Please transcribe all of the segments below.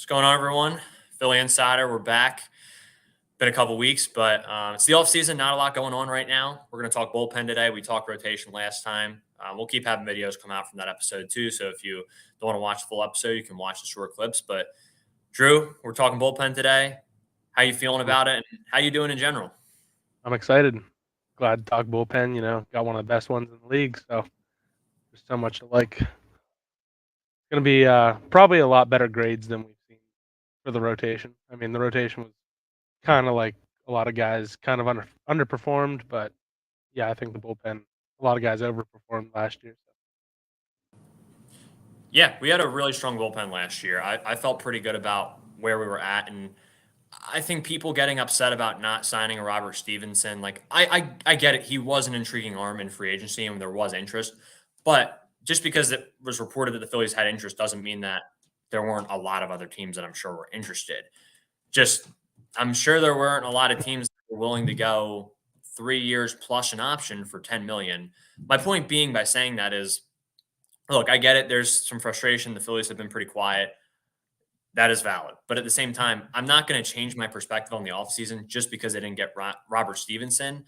What's going on, everyone? Philly Insider, we're back. Been a couple weeks, but it's the off season. Not a lot going on right now. We're going to talk bullpen today. We talked rotation last time. We'll keep having videos come out from that episode too. So if you don't want to watch the full episode, you can watch the short clips. But Drew, we're talking bullpen today. How you feeling about it? And how you doing in general? I'm excited. Glad to talk bullpen. Got one of the best ones in the league, so there's so much to like. It's gonna be probably a lot better grades than we've seen for the rotation. I mean, the rotation was kind of like a lot of guys kind of underperformed, but yeah, I think the bullpen, a lot of guys overperformed last year. Yeah, we had a really strong bullpen last year. I felt pretty good about where we were at, and I think people getting upset about not signing a Robert Stevenson, like I get it. He was an intriguing arm in free agency, and there was interest, but just because it was reported that the Phillies had interest doesn't mean that there weren't a lot of other teams that I'm sure were interested. Just I'm sure there weren't a lot of teams that were willing to go 3 years plus an option for 10 million. My point being by saying that is, look, I get it. There's some frustration. The Phillies have been pretty quiet. That is valid. But at the same time, I'm not going to change my perspective on the offseason just because I didn't get Robert Stevenson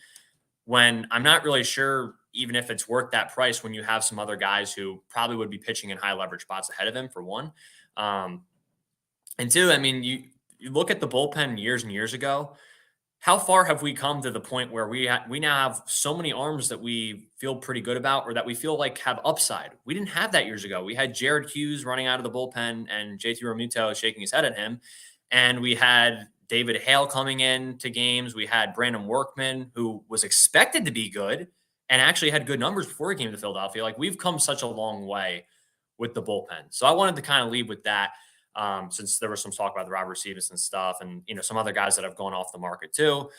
when I'm not really sure even if it's worth that price when you have some other guys who probably would be pitching in high leverage spots ahead of him, for one. Um, and two, I mean, you look at the bullpen years and years ago, how far have we come to the point where we now have so many arms that we feel pretty good about or that we feel like have upside? We didn't have that years ago. We had Jared Hughes running out of the bullpen and JT Realmuto shaking his head at him. And we had David Hale coming in to games. We had Brandon Workman, who was expected to be good and actually had good numbers before he came to Philadelphia. Like, we've come such a long way with the bullpen. So I wanted to kind of lead with that. Since there was some talk about the Robert Stevenson stuff and some other guys that have gone off the market too.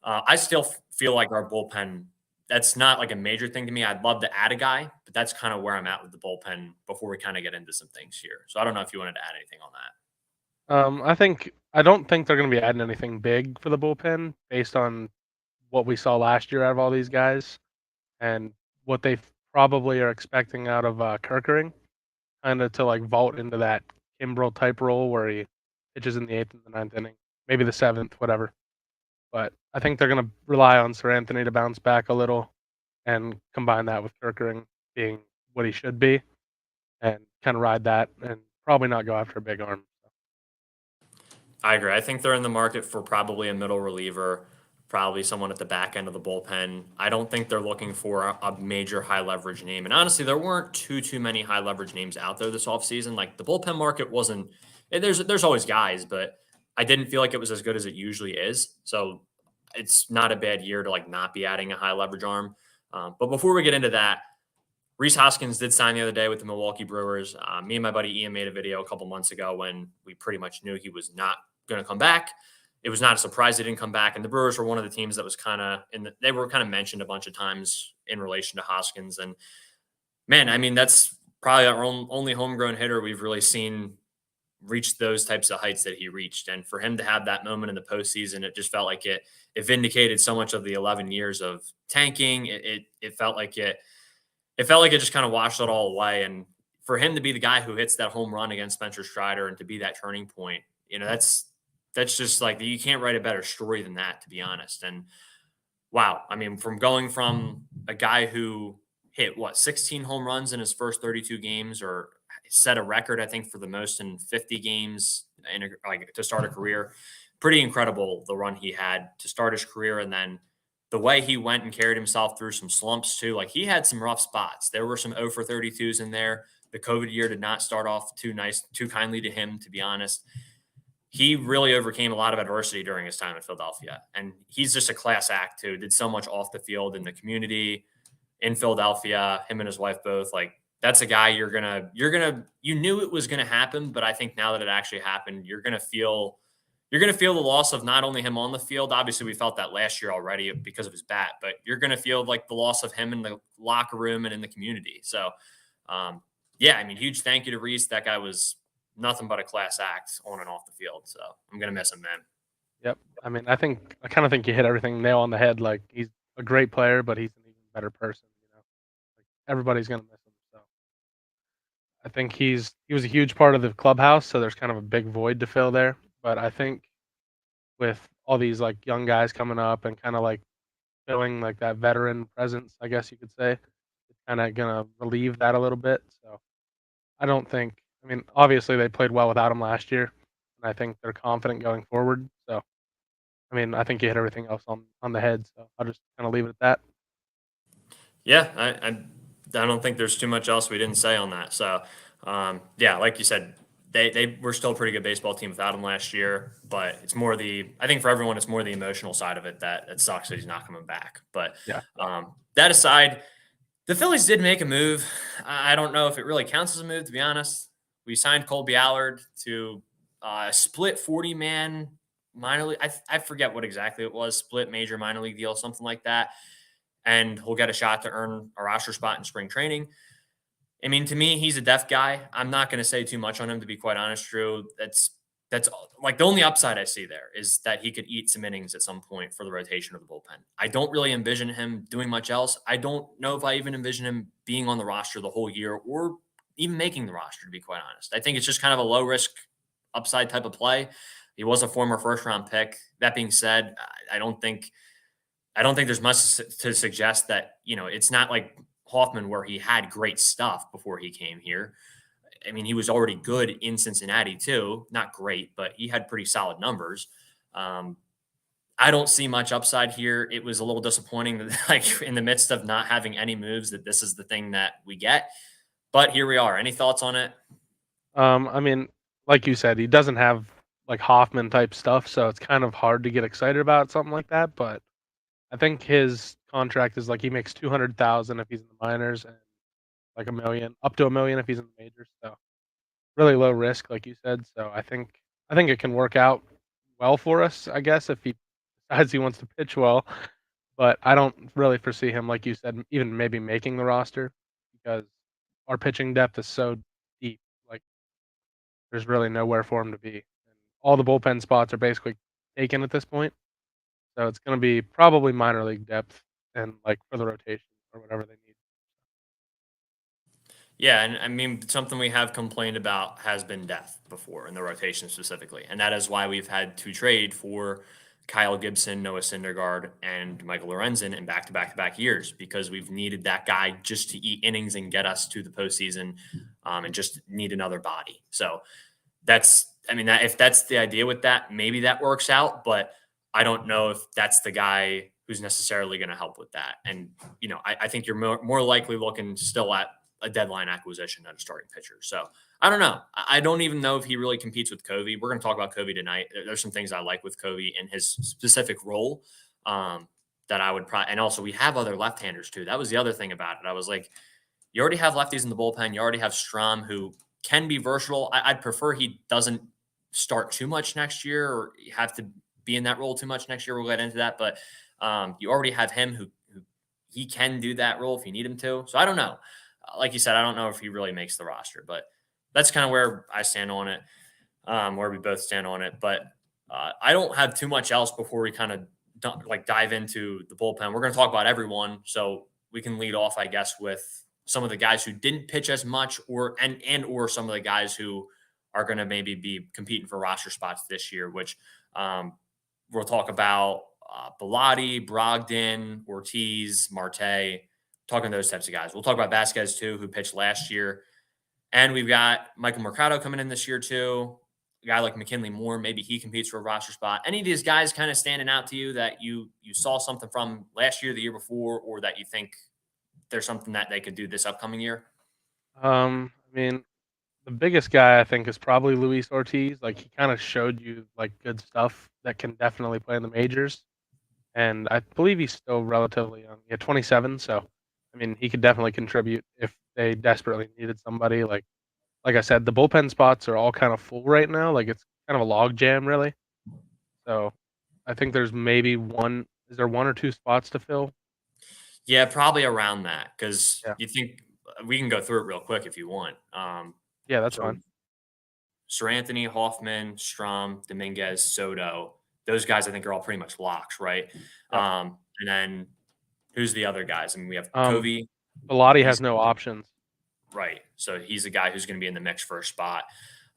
I still feel like our bullpen, that's not like a major thing to me. I'd love to add a guy, but that's kind of where I'm at with the bullpen before we kind of get into some things here. So I don't know if you wanted to add anything on that. I don't think they're gonna be adding anything big for the bullpen based on what we saw last year out of all these guys and what they probably are expecting out of Kirkering, kind of to like vault into that Kimbrel type role where he pitches in the eighth and the ninth inning, maybe the seventh, whatever. But I think they're going to rely on Sir Anthony to bounce back a little and combine that with Kirkering being what he should be and kind of ride that and probably not go after a big arm. I agree. I think they're in the market for probably a middle reliever, probably someone at the back end of the bullpen. I don't think they're looking for a major high leverage name. And honestly, there weren't too many high leverage names out there this offseason. Like, the bullpen market wasn't there's always guys, but I didn't feel like it was as good as it usually is. So it's not a bad year to like not be adding a high leverage arm. But before we get into that, Reese Hoskins did sign the other day with the Milwaukee Brewers. Me and my buddy Ian made a video a couple months ago when we pretty much knew he was not going to come back. It was not a surprise he didn't come back. And the Brewers were one of the teams that was kind of they were kind of mentioned a bunch of times in relation to Hoskins. And man, I mean, that's probably our only homegrown hitter we've really seen reach those types of heights that he reached. And for him to have that moment in the postseason, it just felt like it vindicated so much of the 11 years of tanking. It felt like it just kind of washed it all away. And for him to be the guy who hits that home run against Spencer Strider and to be that turning point, that's just like, you can't write a better story than that, to be honest. And wow, I mean, from going from a guy who hit 16 home runs in his first 32 games, or set a record, I think, for the most in 50 games like to start a career. Pretty incredible the run he had to start his career, and then the way he went and carried himself through some slumps too. Like, he had some rough spots. There were some 0 for 32s in there. The COVID year did not start off too kindly to him, to be honest. He really overcame a lot of adversity during his time in Philadelphia. And he's just a class act too. Did so much off the field in the community in Philadelphia, him and his wife both. Like, that's a guy you knew it was gonna happen, but I think now that it actually happened, you're gonna feel the loss of not only him on the field. Obviously, we felt that last year already because of his bat, but you're gonna feel like the loss of him in the locker room and in the community. So, yeah, I mean, huge thank you to Reese. That guy was nothing but a class act on and off the field. So I'm gonna miss him, man. Yep. I mean, I kind of think you hit everything nail on the head. Like, he's a great player, but he's an even better person. Like, everybody's gonna miss him. So I think he was a huge part of the clubhouse, so there's kind of a big void to fill there. But I think with all these like young guys coming up and kind of like filling like that veteran presence, I guess you could say, it's kind of gonna relieve that a little bit. So I don't think. I mean, obviously they played well without him last year, and I think they're confident going forward. So I mean, I think you hit everything else on the head. So I'll just kind of leave it at that. Yeah, I don't think there's too much else we didn't say on that. So, yeah, like you said, they were still a pretty good baseball team without him last year. But it's more I think for everyone, it's more the emotional side of it that sucks that he's not coming back. But Yeah. that aside, the Phillies did make a move. I don't know if it really counts as a move, to be honest. We signed Colby Allard to a split 40-man minor league. I forget what exactly it was, split major minor league deal, something like that. And he'll get a shot to earn a roster spot in spring training. I mean, to me, he's a depth guy. I'm not going to say too much on him, to be quite honest, Drew. That's like the only upside I see there is that he could eat some innings at some point for the rotation of the bullpen. I don't really envision him doing much else. I don't know if I even envision him being on the roster the whole year or even making the roster, to be quite honest. I think it's just kind of a low risk upside type of play. He was a former first round pick. That being said, I don't think there's much to suggest that, it's not like Hoffman where he had great stuff before he came here. I mean, he was already good in Cincinnati too. Not great, but he had pretty solid numbers. Um, I don't see much upside here. It was a little disappointing that, like, in the midst of not having any moves, that this is the thing that we get. But here we are. Any thoughts on it? I mean, like you said, he doesn't have like Hoffman type stuff, so it's kind of hard to get excited about something like that. But I think his contract is like he makes 200,000 if he's in the minors and like a million, up to a million if he's in the majors. So really low risk, like you said. So I think it can work out well for us, I guess, if he decides he wants to pitch well. But I don't really foresee him, like you said, even maybe making the roster because our pitching depth is so deep. Like there's really nowhere for him to be. And all the bullpen spots are basically taken at this point. So it's going to be probably minor league depth and like for the rotation or whatever they need. Yeah, and I mean, something we have complained about has been depth before in the rotation specifically, and that is why we've had to trade for Kyle Gibson, Noah Syndergaard, and Michael Lorenzen in back-to-back-to-back years because we've needed that guy just to eat innings and get us to the postseason, and just need another body. So I mean, that if that's the idea with that, maybe that works out, but I don't know if that's the guy who's necessarily going to help with that. And, I think you're more likely looking still at a deadline acquisition than a starting pitcher. So I don't know. I don't even know if he really competes with Covey. We're going to talk about Covey tonight. There's some things I like with Covey in his specific role, that I would probably, and also we have other left-handers too. That was the other thing about it. I was like, you already have lefties in the bullpen. You already have Strom, who can be versatile. I'd prefer he doesn't start too much next year or have to be in that role too much next year. We'll get into that, but you already have him who he can do that role if you need him to. So I don't know. Like you said, I don't know if he really makes the roster, but that's kind of where I stand on it, where we both stand on it. But I don't have too much else before we kind of dive into the bullpen. We're going to talk about everyone, so we can lead off, I guess, with some of the guys who didn't pitch as much, or some of the guys who are going to maybe be competing for roster spots this year. Which we'll talk about Bilotti, Brogdon, Ortiz, Marte, talking those types of guys. We'll talk about Vasquez too, who pitched last year. And we've got Michael Mercado coming in this year too. A guy like McKinley Moore, maybe he competes for a roster spot. Any of these guys kind of standing out to you that you saw something from last year, the year before, or that you think there's something that they could do this upcoming year? I mean, the biggest guy I think is probably Luis Ortiz. Like he kind of showed you like good stuff that can definitely play in the majors, and I believe he's still relatively young. Yeah, 27. So, I mean, he could definitely contribute if they desperately needed somebody. Like I said, the bullpen spots are all kind of full right now. Like it's kind of a log jam, really. So, I think there's maybe one. Is there one or two spots to fill? Yeah, probably around that because Yeah, you think we can go through it real quick if you want. yeah, that's So fine. Sir Anthony, Hoffman, Strom, Dominguez, Soto, those guys I think are all pretty much locks, right? Yeah. And then who's the other guys? I mean, we have Um, Covey. Bilotti has He's no options. right. So he's a guy who's going to be in the mix for a spot.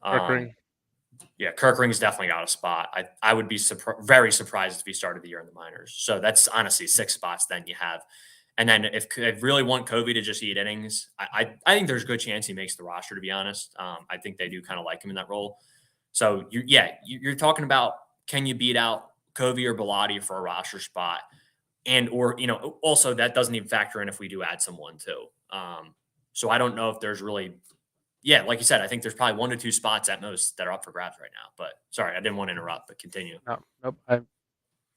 Um, Kirkring. yeah, Kirkring's definitely got a spot. I would be very surprised if he started the year in the minors. So that's honestly 6 spots. Then you have, and then if really want Covey to just eat innings, I think there's a good chance he makes the roster. To be honest, I think they do kind of like him in that role. So you're talking about, can you beat out Covey or Bilotti for a roster spot, and or also that doesn't even factor in if we do add someone too. So I don't know if there's really, yeah, like you said, I think there's probably 1 to 2 spots at most that are up for grabs right now. But sorry, I didn't want to interrupt, but continue. No, nope.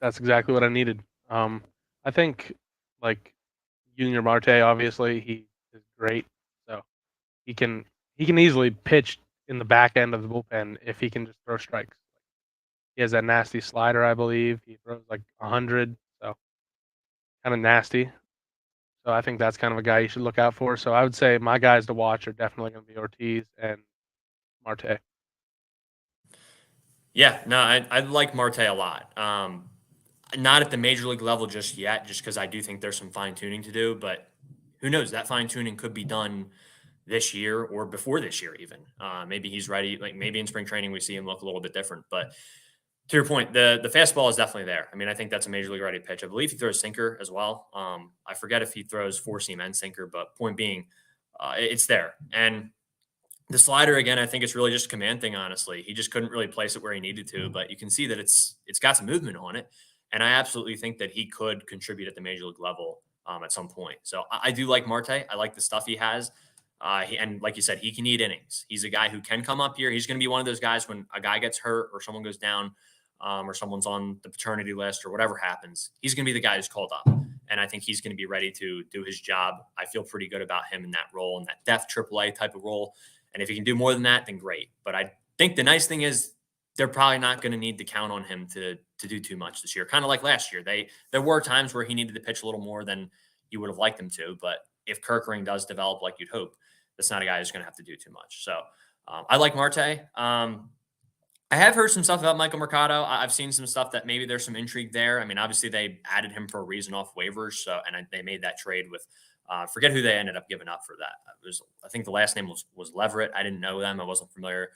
That's exactly what I needed. I think like Junior Marte, obviously he is great, so he can he can easily pitch in the back end of the bullpen if he can just throw strikes. He has that nasty slider, I believe. He throws like 100, so kind of nasty. So I think that's kind of a guy you should look out for. So I would say my guys to watch are definitely going to be Ortiz and Marte. Yeah, no, I like Marte a lot. Not at the major league level just yet, just because I do think there's some fine tuning to do. But who knows? That fine tuning could be done this year or before this year, even. Maybe he's ready. Like maybe in spring training we see him look a little bit different. But to your point, the fastball is definitely there. I mean, I think that's a major league ready pitch. I believe he throws sinker as well. I forget if he throws four seam and sinker, but point being, it's there. And the slider again, I think it's really just a command thing. Honestly, he just couldn't really place it where he needed to, but you can see that it's got some movement on it, and I absolutely think that he could contribute at the major league level at some point. So I do like Marte. I like the stuff he has, and like you said, he can eat innings. He's a guy who can come up here. He's going to be one of those guys when a guy gets hurt or someone goes down, or someone's on the paternity list or whatever happens. He's going to be the guy who's called up. And I think he's going to be ready to do his job. I feel pretty good about him in that role, in that depth AAA type of role. And if he can do more than that, then great. But I think the nice thing is they're probably not going to need to count on him to do too much this year. Kind of like last year, there were times where he needed to pitch a little more than you would have liked him to. But if Kirkring does develop like you'd hope, that's not a guy who's going to have to do too much. So I like Marte. I have heard some stuff about Michael Mercado. I've seen some stuff that maybe there's some intrigue there. I mean, obviously they added him for a reason off waivers, so they made that trade with forget who they ended up giving up for that. It was, I think the last name was Leverett. I didn't know them. I wasn't familiar,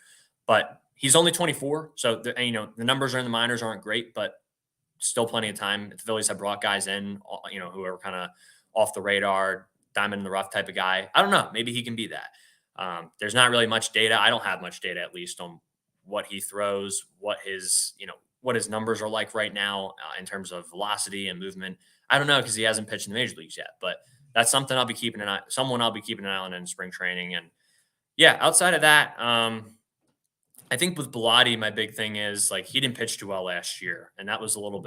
but he's only 24, so the numbers are in the minors aren't great, but still plenty of time. The Phillies have brought guys in, who are kind of off the radar, diamond in the rough type of guy. I don't know. Maybe he can be that. There's not really much data. I don't have much data, at least, on what he throws, what his numbers are like right now in terms of velocity and movement. I don't know because he hasn't pitched in the major leagues yet, but that's something I'll be keeping an eye. Someone I'll be keeping an eye on in spring training. And yeah, outside of that, I think with Bilotti, my big thing is like he didn't pitch too well last year, and that was a little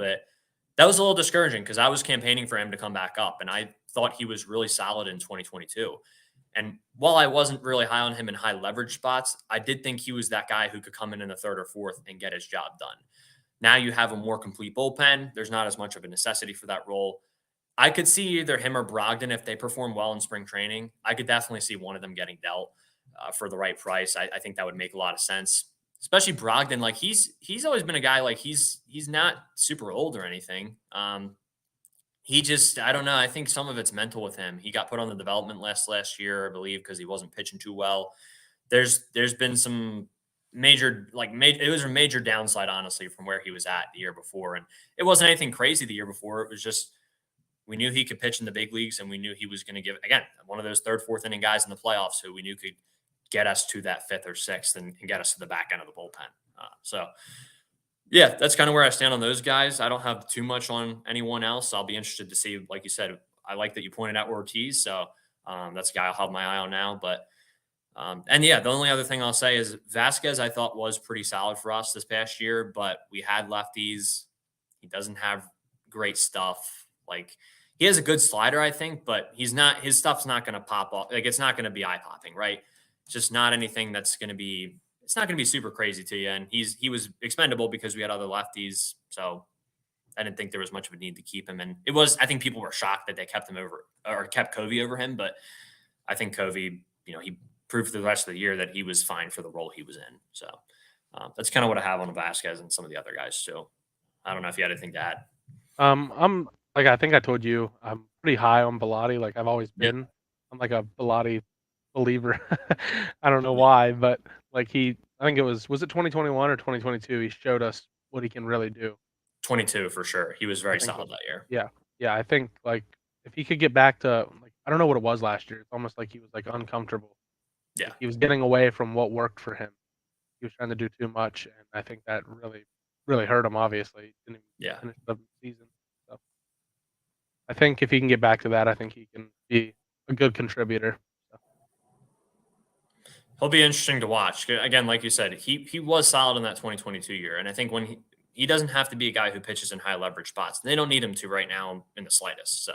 discouraging because I was campaigning for him to come back up, and I thought he was really solid in 2022. And while I wasn't really high on him in high leverage spots, I did think he was that guy who could come in the third or fourth and get his job done. Now you have a more complete bullpen. There's not as much of a necessity for that role. I could see either him or Brogdon if they perform well in spring training. I could definitely see one of them getting dealt for the right price. I think that would make a lot of sense, especially Brogdon. Like he's always been a guy like he's not super old or anything. He just, I don't know. I think some of it's mental with him. He got put on the development list last year, I believe, because he wasn't pitching too well. There's been some it was a major downside, honestly, from where he was at the year before. And it wasn't anything crazy the year before. It was just we knew he could pitch in the big leagues, and we knew he was going to give again one of those third, fourth inning guys in the playoffs who we knew could get us to that fifth or sixth and get us to the back end of the bullpen. So yeah, that's kind of where I stand on those guys. I don't have too much on anyone else. I'll be interested to see, like you said, I like that you pointed out Ortiz. So that's a guy I'll have my eye on now. But, and yeah, the only other thing I'll say is Vasquez, I thought was pretty solid for us this past year, but we had lefties. He doesn't have great stuff. Like he has a good slider, I think, but his stuff's not going to pop off. Like it's not going to be eye popping, right? It's just not anything that's going to be it's not going to be super crazy to you. And he was expendable because we had other lefties. So I didn't think there was much of a need to keep him. And I think people were shocked that they kept him over or kept Covey over him. But I think Covey, he proved for the rest of the year that he was fine for the role he was in. So that's kind of what I have on Vasquez and some of the other guys too. I don't know if you had anything to add. I'm like I think I told you I'm pretty high on Bilotti. Like I've always Yeah. been. I'm like a Bilotti believer. I don't know why, but like I think was it 2021 or 2022? He showed us what he can really do. 22 for sure. He was I very think solid that year. yeah, yeah. I think like if he could get back to like I don't know what it was last year. It's almost like he was like uncomfortable. Yeah. Like he was getting away from what worked for him. He was trying to do too much, and I think that really hurt him. Obviously, he didn't even Yeah. finish the season. So I think if he can get back to that, I think he can be a good contributor. So, He'll be interesting to watch. Again, like you said, he was solid in that 2022 year. And I think when he doesn't have to be a guy who pitches in high leverage spots. They don't need him to right now in the slightest. So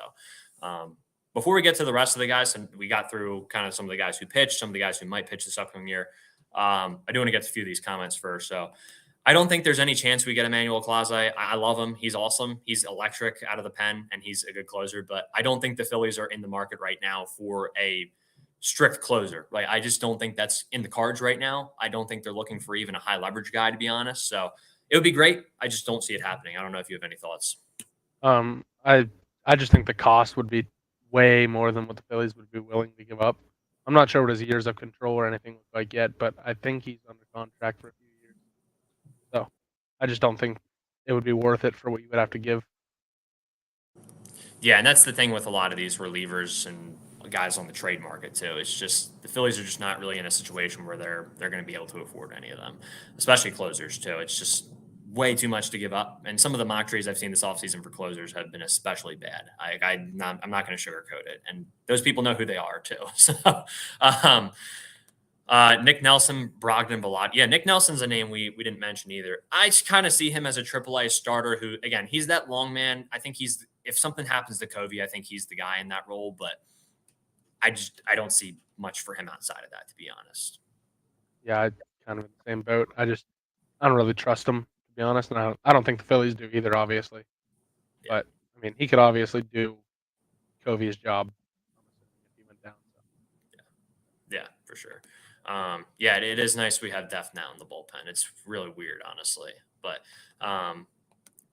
um, before we get to the rest of the guys, and we got through kind of some of the guys who pitched, some of the guys who might pitch this upcoming year. I do want to get to a few of these comments first. So I don't think there's any chance we get Emmanuel Clase. I love him. He's awesome. He's electric out of the pen, and he's a good closer. But I don't think the Phillies are in the market right now for a strict closer. Like I just don't think that's in the cards right now. I don't think they're looking for even a high leverage guy, to be honest. So it would be great. I just don't see it happening. I don't know if you have any thoughts. um, I I just think the cost would be way more than what the Phillies would be willing to give up. I'm not sure what his years of control or anything look like yet, but I think he's under contract for a few years. So I just don't think it would be worth it for what you would have to give. Yeah, and that's the thing with a lot of these relievers and guys on the trade market too. It's just the Phillies are just not really in a situation where they're going to be able to afford any of them, especially closers too. It's just way too much to give up. And some of the mock trades I've seen this offseason for closers have been especially bad. I'm not going to sugarcoat it, and those people know who they are too. So, um, Nick Nelson, Brogdon, Balad. Yeah, Nick Nelson's a name we didn't mention either. I kind of see him as a AAA starter who, again, he's that long man. I think he's if something happens to Covey, I think he's the guy in that role. But I don't see much for him outside of that, to be honest. Yeah, I kind of in the same boat. I don't really trust him to be honest, and I don't think the Phillies do either, obviously. Yeah, But I mean, he could obviously do Covey's job. I'm assuming if he went down. So yeah, for sure. Yeah, it is nice we have depth now in the bullpen. It's really weird, honestly, but um,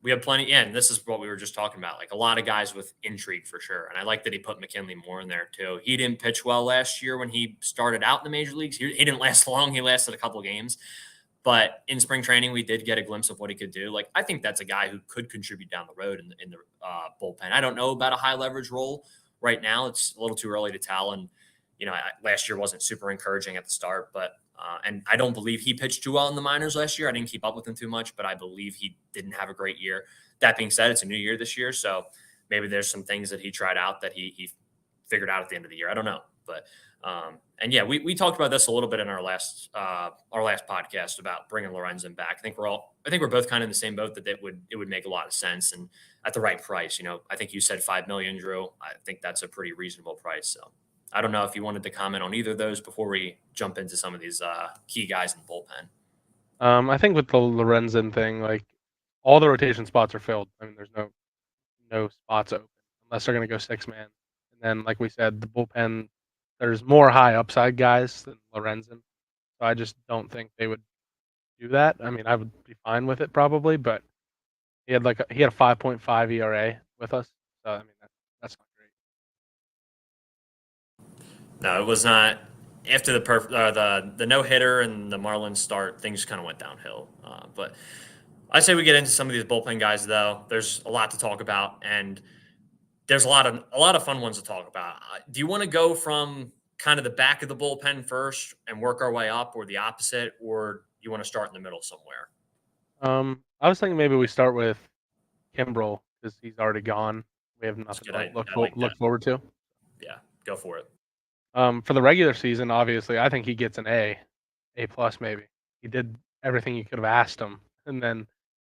we have plenty. Yeah, and this is what we were just talking about. Like a lot of guys with intrigue for sure. And I like that he put McKinley Moore in there too. He didn't pitch well last year when he started out in the major leagues. He didn't last long. He lasted a couple of games. But in spring training, we did get a glimpse of what he could do. Like I think that's a guy who could contribute down the road in the bullpen. I don't know about a high leverage role right now. It's a little too early to tell. And last year wasn't super encouraging at the start, but and I don't believe he pitched too well in the minors last year. I didn't keep up with him too much, but I believe he didn't have a great year. That being said, it's a new year this year, so maybe there's some things that he tried out that he figured out at the end of the year. I don't know, but and yeah, we talked about this a little bit in our last podcast about bringing Lorenzen back. I think we're both kind of in the same boat that it would make a lot of sense and at the right price. I think you said 5 million, Drew. I think that's a pretty reasonable price. So I don't know if you wanted to comment on either of those before we jump into some of these key guys in the bullpen. I think with the Lorenzen thing, like all the rotation spots are filled. I mean, there's no spots open unless they're going to go 6 man. And then, like we said, the bullpen, there's more high upside guys than Lorenzen. So I just don't think they would do that. I mean, I would be fine with it probably, but he had a 5.5 ERA with us. So I mean, that's not great. No, it was not. After the no hitter and the Marlins start, things kind of went downhill. But I say we get into some of these bullpen guys, though. There's a lot to talk about, and there's a lot of fun ones to talk about. Do you want to go from kind of the back of the bullpen first and work our way up, or the opposite, or you want to start in the middle somewhere? I was thinking maybe we start with Kimbrel because he's already gone. We have It's nothing good. to I like that. look forward to. Yeah, go for it. For the regular season, obviously, I think he gets an A plus maybe. He did everything you could have asked him, and then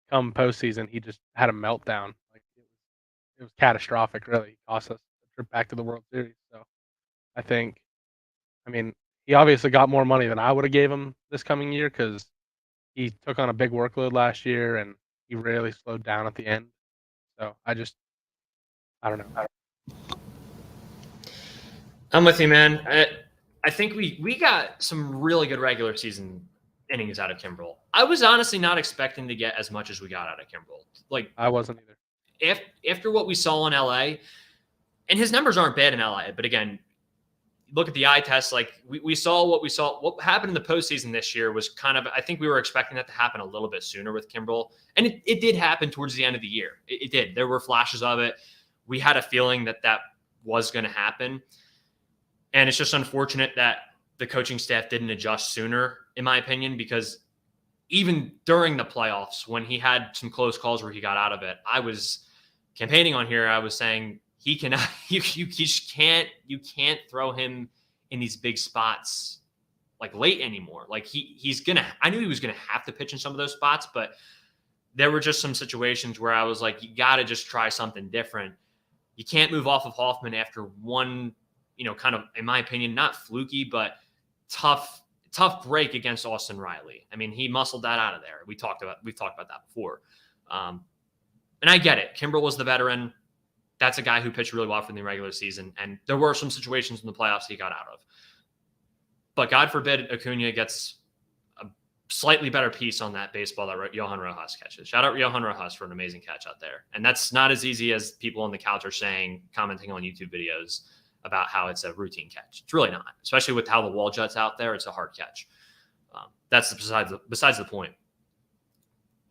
come postseason, he just had a meltdown. Like it was catastrophic. Really, he cost us a trip back to the World Series. So I think, I mean, he obviously got more money than I would have gave him this coming year because he took on a big workload last year and he really slowed down at the end. So I don't know. I'm with you, man. I think we got some really good regular season innings out of Kimbrel. I was honestly not expecting to get as much as we got out of Kimbrel. Like I wasn't either. after what we saw in LA, and his numbers aren't bad in LA, but again, look at the eye test, like we saw what we saw. What happened in the postseason this year was kind of, I think we were expecting that to happen a little bit sooner with Kimbrel. And it did happen towards the end of the year. It did. There were flashes of it. We had a feeling that was going to happen. And it's just unfortunate that the coaching staff didn't adjust sooner, in my opinion, because even during the playoffs, when he had some close calls where he got out of it, I was campaigning on here. I was saying, he cannot. You just can't. You can't throw him in these big spots like late anymore. Like he's gonna. I knew he was gonna have to pitch in some of those spots, but there were just some situations where I was like, you got to just try something different. You can't move off of Hoffman after one, kind of, in my opinion, not fluky, but tough break against Austin Riley. I mean, he muscled that out of there. We've talked about that before, and I get it. Kimbrel was the veteran. That's a guy who pitched really well for the regular season. And there were some situations in the playoffs he got out of. But God forbid Acuna gets a slightly better piece on that baseball that Johan Rojas catches. Shout out Johan Rojas for an amazing catch out there. And that's not as easy as people on the couch are saying, commenting on YouTube videos about how it's a routine catch. It's really not, especially with how the wall juts out there. It's a hard catch. That's besides the point.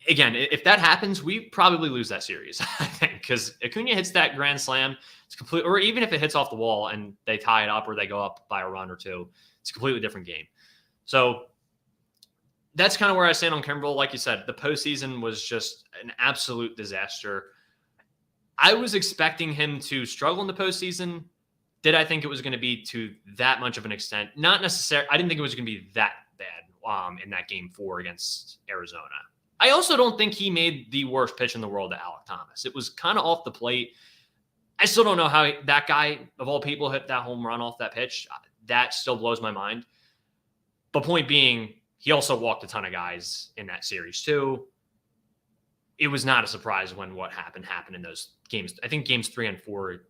Again, if that happens, we probably lose that series, I think, because Acuna hits that grand slam. It's complete, or even if it hits off the wall and they tie it up or they go up by a run or two, it's a completely different game. So that's kind of where I stand on Kimbrel. Like you said, the postseason was just an absolute disaster. I was expecting him to struggle in the postseason. Did I think it was going to be to that much of an extent? Not necessarily. I didn't think it was going to be that bad in that game 4 against Arizona. I also don't think he made the worst pitch in the world to Alec Thomas. It was kind of off the plate. I still don't know how that guy, of all people, hit that home run off that pitch. That still blows my mind. But point being, he also walked a ton of guys in that series too. It was not a surprise when what happened in those games. I think games 3 and 4,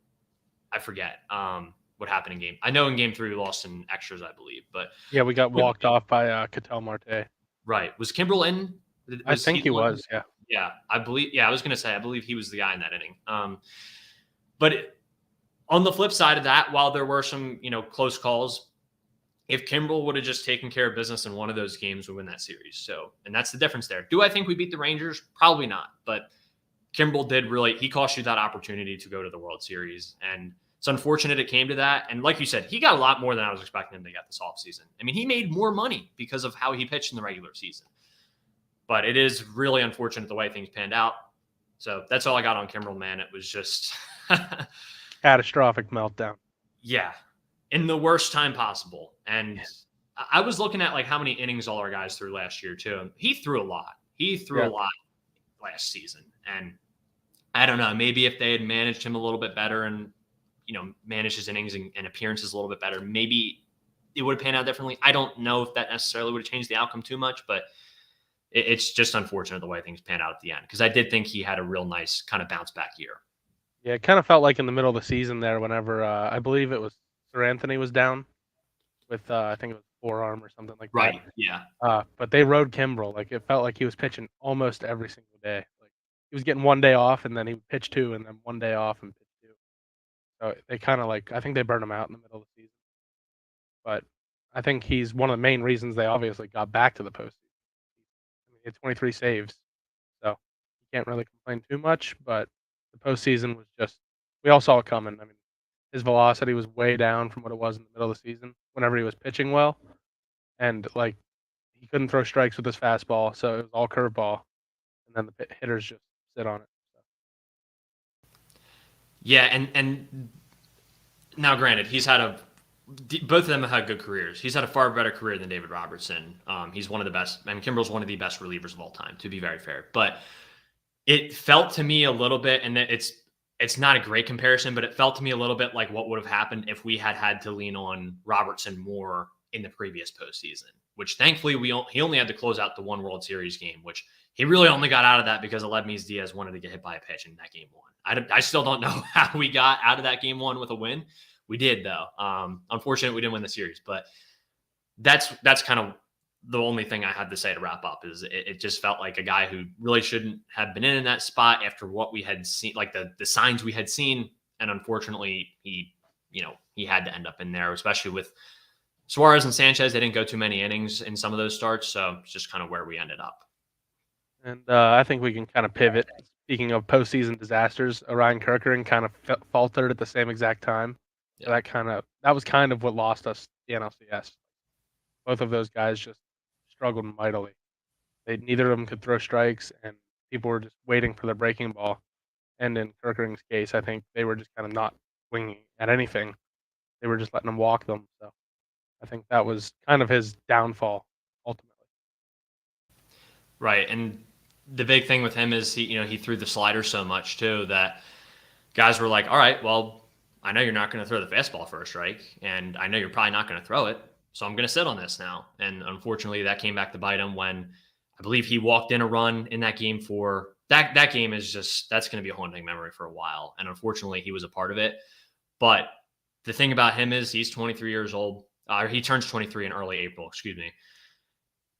I forget what happened in game. I know in game 3 we lost in extras, I believe. But yeah, we got walked off by Ketel Marte. Right. Was Kimbrel in? I think he was, yeah. Yeah, I believe. Yeah, I was going to say, I believe he was the guy in that inning. But on the flip side of that, while there were some, close calls, if Kimbrel would have just taken care of business in one of those games, we win that series. So, and that's the difference there. Do I think we beat the Rangers? Probably not. But Kimbrel he cost you that opportunity to go to the World Series. And it's unfortunate it came to that. And like you said, he got a lot more than I was expecting him to get this offseason. I mean, he made more money because of how he pitched in the regular season. But it is really unfortunate the way things panned out. So that's all I got on Kimbrel, man. It was just catastrophic meltdown. Yeah, in the worst time possible. And I was looking at like how many innings all our guys threw last year too. He threw a lot. A lot last season. And I don't know, maybe if they had managed him a little bit better and managed his innings and appearances a little bit better, maybe it would have panned out differently. I don't know if that necessarily would have changed the outcome too much, but it's just unfortunate the way things panned out at the end, because I did think he had a real nice kind of bounce back year. Yeah, it kind of felt like in the middle of the season there, whenever I believe it was Sir Anthony was down with I think it was forearm or something like that. Right. Yeah. But they rode Kimbrel. Like it felt like he was pitching almost every single day. Like he was getting one day off and then he would pitch 2 and then one day off and pitch 2. So they kind of I think they burned him out in the middle of the season. But I think he's one of the main reasons they obviously got back to the postseason. He had 23 saves, so you can't really complain too much. But the postseason was just, we all saw it coming. I mean, his velocity was way down from what it was in the middle of the season whenever he was pitching well. And he couldn't throw strikes with his fastball, so it was all curveball. And then the hitters just sit on it. So. Yeah, and now granted, both of them have had good careers. He's had a far better career than David Robertson. He's one of the best. I mean, Kimbrel's one of the best relievers of all time, to be very fair. But it felt to me a little bit, and it's not a great comparison, but it felt to me a little bit like what would have happened if we had to lean on Robertson more in the previous postseason, which thankfully he only had to close out the one World Series game, which he really only got out of that because Aledmys Diaz wanted to get hit by a pitch in that game 1. I still don't know how we got out of that game 1 with a win. We did, though. Unfortunately, we didn't win the series, but that's kind of the only thing I had to say to wrap up. Is it just felt like a guy who really shouldn't have been in that spot after what we had seen, like the signs we had seen, and unfortunately, he he had to end up in there, especially with Suarez and Sanchez. They didn't go too many innings in some of those starts, so it's just kind of where we ended up. And I think we can kind of pivot. Speaking of postseason disasters, Orion Kerkering kind of faltered at the same exact time. So that was kind of what lost us the NLCS. Both of those guys just struggled mightily. Neither of them could throw strikes, and people were just waiting for the breaking ball. And in Kerkering's case, I think they were just kind of not swinging at anything. They were just letting him walk them. So I think that was kind of his downfall ultimately. Right, and the big thing with him is he threw the slider so much too that guys were like, all right, well, I know you're not going to throw the fastball for a strike, and I know you're probably not going to throw it, so I'm going to sit on this now. And unfortunately, that came back to bite him when I believe he walked in a run in that game for that. That game is that's going to be a haunting memory for a while. And unfortunately, he was a part of it. But the thing about him is he's 23 years old. He turns 23 in early April, excuse me.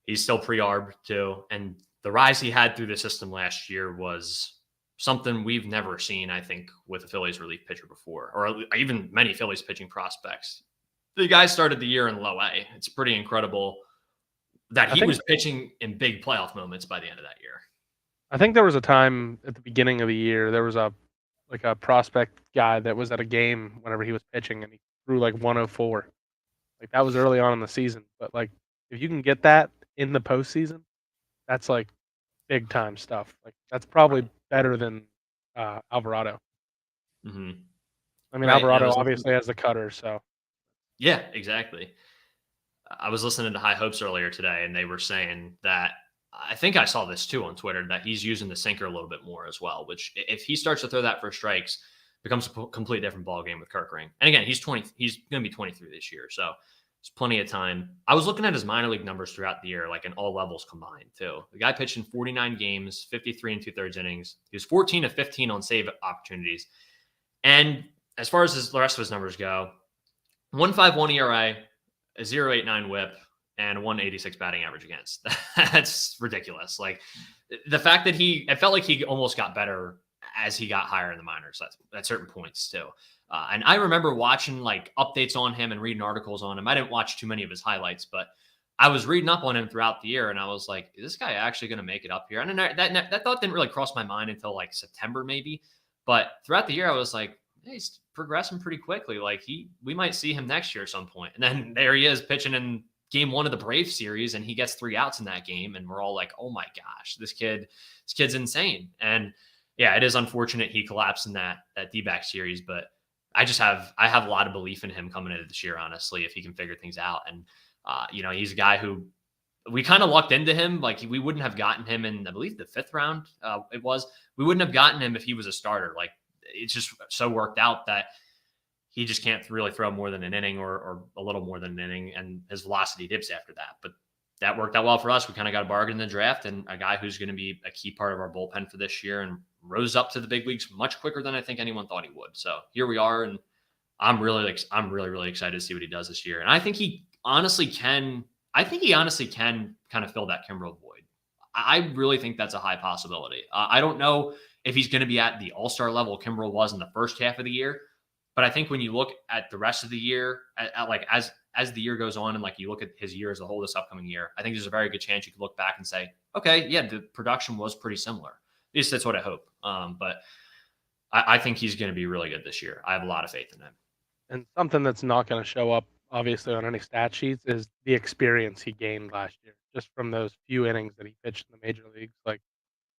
He's still pre-arb too. And the rise he had through the system last year was something we've never seen, I think, with a Phillies relief pitcher before, or even many Phillies pitching prospects. The guy started the year in low A. It's pretty incredible that he was pitching in big playoff moments by the end of that year. I think there was a time at the beginning of the year, there was a prospect guy that was at a game whenever he was pitching, and he threw like 104. Like that was early on in the season. But like if you can get that in the postseason, that's like big time stuff. Like that's probably better than Alvarado. Mm-hmm. I mean, Alvarado obviously has the cutter, so. Yeah, exactly. I was listening to High Hopes earlier today, and they were saying that I think I saw this too on Twitter that he's using the sinker a little bit more as well. Which, if he starts to throw that for strikes, becomes a completely different ball game with Kerkering. And again, he's 20. He's going to be 23 this year, so there's plenty of time. I was looking at his minor league numbers throughout the year, like in all levels combined too. The guy pitched in 49 games, 53 and 2/3 innings. He was 14 of 15 on save opportunities, and as far as the rest of his numbers go, 1.51 ERA, a 0.89 WHIP, and a 186 batting average against. That's ridiculous. Like the fact that it felt like he almost got better as he got higher in the minors at certain points too. And I remember watching like updates on him and reading articles on him. I didn't watch too many of his highlights, but I was reading up on him throughout the year, and I was like, is this guy actually going to make it up here? And that thought didn't really cross my mind until like September maybe. But throughout the year, I was like, hey, he's progressing pretty quickly. Like we might see him next year at some point. And then there he is pitching in game 1 of the Braves series, and he gets 3 outs in that game. And we're all like, oh my gosh, this kid's insane. And yeah, it is unfortunate he collapsed in that D-back series, but I have a lot of belief in him coming into this year, honestly, if he can figure things out. And, he's a guy who we kind of lucked into him. Like we wouldn't have gotten him in, I believe the 5th round we wouldn't have gotten him if he was a starter. Like it's just so worked out that he just can't really throw more than an inning or a little more than an inning, and his velocity dips after that. But that worked out well for us. We kind of got a bargain in the draft, and a guy who's going to be a key part of our bullpen for this year and rose up to the big leagues much quicker than I think anyone thought he would. So here we are, and I'm really excited to see what he does this year. And I think he honestly can kind of fill that Kimbrel void. I really think that's a high possibility. I don't know if he's going to be at the all-star level Kimbrel was in the first half of the year, but I think when you look at the rest of the year, as the year goes on, and like you look at his year as a whole this upcoming year, I think there's a very good chance you could look back and say, okay, yeah, the production was pretty similar. At least that's what I hope. But I think he's going to be really good this year. I have a lot of faith in him. And something that's not going to show up, obviously, on any stat sheets is the experience he gained last year, just from those few innings that he pitched in the major leagues. Like,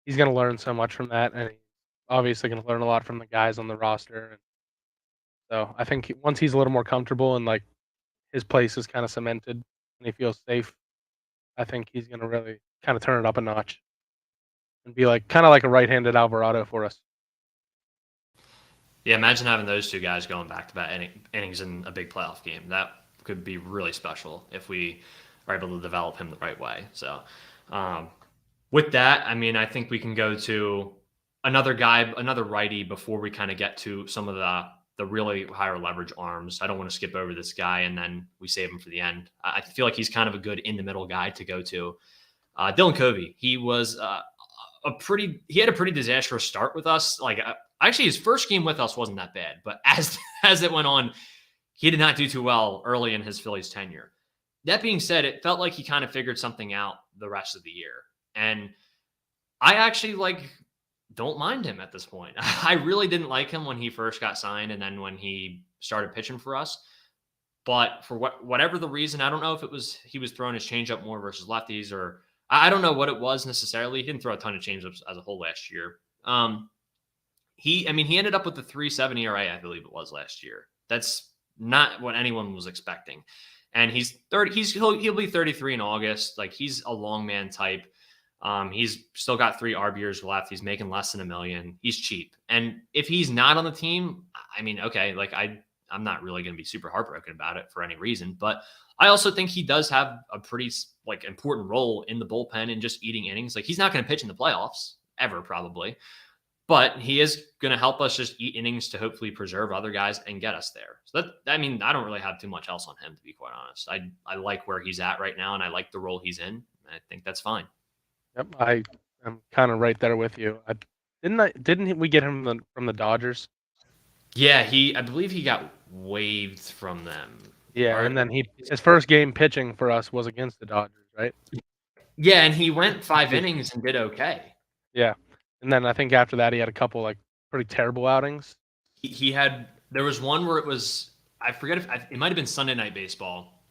he's going to learn so much from that, and he's obviously going to learn a lot from the guys on the roster. And so I think once he's a little more comfortable and like his place is kind of cemented and he feels safe, I think he's going to really kind of turn it up a notch and be like kind of like a right-handed Alvarado for us. Yeah, imagine having those two guys going back-to-back innings in a big playoff game. That could be really special if we are able to develop him the right way. So with that, I mean, I think we can go to another righty before we kind of get to some of the really higher leverage arms. I don't want to skip over this guy and then we save him for the end. I feel like he's kind of a good in-the-middle guy to go to. Dylan Covey, he had a pretty disastrous start with us. Like, actually, his first game with us wasn't that bad, but as it went on, he did not do too well early in his Phillies tenure. That being said, it felt like he kind of figured something out the rest of the year. And I actually don't mind him at this point. I really didn't like him when he first got signed and then when he started pitching for us. But for whatever the reason, I don't know if it was he was throwing his changeup more versus lefties, or I don't know what it was necessarily. He didn't throw a ton of changeups as a whole last year. He ended up with the 3.7 ERA, I believe it was last year. That's not what anyone was expecting. And he's 30. He'll be 33 in August. Like, he's a long man type. He's still got 3 ARB years left. He's making less than $1 million. He's cheap. And if he's not on the team, I mean, okay, I'm not really going to be super heartbroken about it for any reason. But I also think he does have a pretty important role in the bullpen and just eating innings. Like, he's not going to pitch in the playoffs ever, probably. But he is going to help us just eat innings to hopefully preserve other guys and get us there. So I don't really have too much else on him, to be quite honest. I like where he's at right now, and I like the role he's in. I think that's fine. Yep, I am kind of right there with you. Didn't we get him from the Dodgers? Yeah, I believe he got waived from them. Yeah, and then his first game pitching for us was against the Dodgers, right? Yeah, and he went 5 innings and did okay. Yeah, and then I think after that he had a couple pretty terrible outings. There was one where it was, I forget if it might have been Sunday Night Baseball,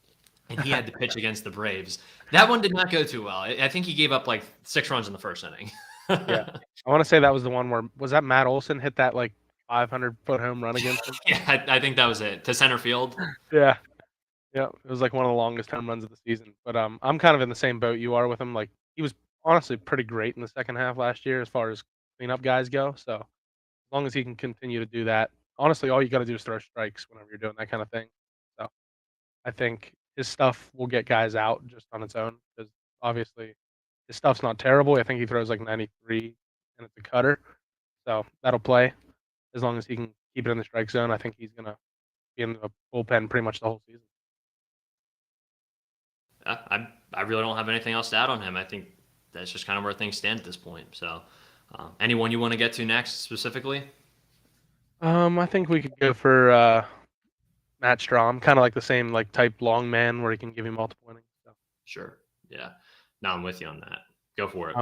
and he had to pitch against the Braves. That one did not go too well. I think he gave up 6 runs in the first inning. Yeah, I want to say that was the one where was that Matt Olson hit that 500-foot home run against him? Yeah, I think that was it, to center field. Yeah, it was one of the longest home runs of the season. But I'm kind of in the same boat you are with him. Like, he was honestly pretty great in the second half last year as far as cleanup guys go. So as long as he can continue to do that, honestly, all you got to do is throw strikes whenever you're doing that kind of thing. So I think his stuff will get guys out just on its own, because obviously his stuff's not terrible. I think he throws 93 and it's a cutter. So that'll play as long as he can keep it in the strike zone. I think he's going to be in the bullpen pretty much the whole season. I really don't have anything else to add on him. I think that's just kind of where things stand at this point. So anyone you want to get to next specifically? I think we could go for Matt Strom, kind of like the same type long man where he can give you multiple innings. So. Sure. Yeah. No, I'm with you on that. Go for it.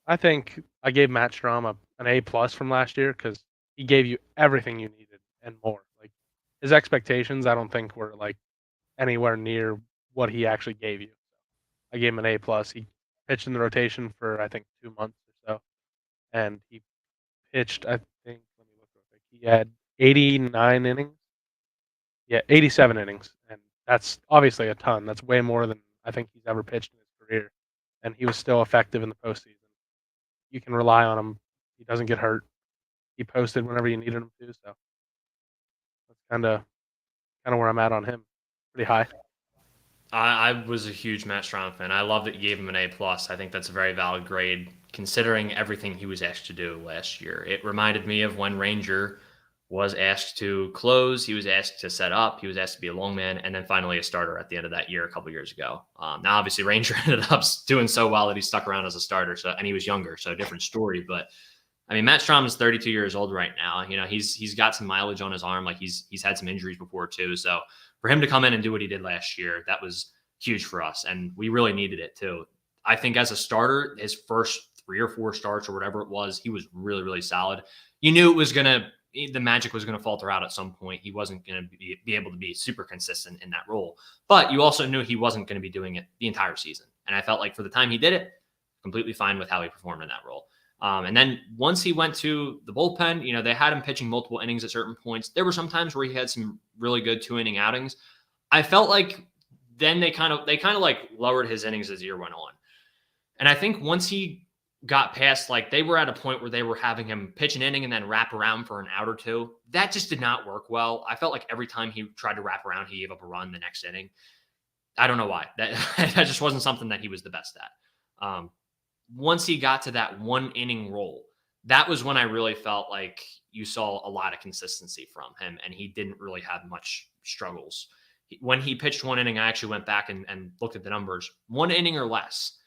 I think I gave Matt Strom an A+ from last year because he gave you everything you needed and more. Like, his expectations, I don't think were anywhere near what he actually gave you. I gave him an A+. He pitched in the rotation for I think 2 months or so, and he pitched, I think, let me look real quick. He had 89 innings. Yeah, 87 innings, and that's obviously a ton. That's way more than I think he's ever pitched in his career, and he was still effective in the postseason. You can rely on him. He doesn't get hurt. He posted whenever you needed him to, so that's kind of where I'm at on him. Pretty high. I was a huge Matt Strom fan. I love that you gave him an A+. I think that's a very valid grade considering everything he was asked to do last year. It reminded me of when Ranger was asked to close, he was asked to set up, he was asked to be a long man, and then finally a starter at the end of that year a couple years ago. Now, obviously, Ranger ended up doing so well that he stuck around as a starter, and he was younger, so a different story. But I mean, Matt Strom is 32 years old right now. You know, he's got some mileage on his arm. Like, he's had some injuries before too. So for him to come in and do what he did last year, that was huge for us, and we really needed it too. I think as a starter, his first 3 or 4 starts or whatever it was, he was really, really solid. You knew the magic was going to falter out at some point. He wasn't going to be able to be super consistent in that role, but you also knew he wasn't going to be doing it the entire season. And I felt like for the time he did it, completely fine with how he performed in that role. And then once he went to the bullpen, you know, they had him pitching multiple innings at certain points. There were some times where he had some really good 2-inning outings. I felt like then they kind of lowered his innings as the year went on. And I think once he got past, they were at a point where they were having him pitch an inning and then wrap around for an out or two. That just did not work well. I felt like every time he tried to wrap around, he gave up a run the next inning. I don't know why. That just wasn't something that he was the best at. Once he got to that 1-inning role, that was when I really felt like you saw a lot of consistency from him, and he didn't really have much struggles. When he pitched 1 inning, I actually went back and looked at the numbers. 1 inning or less,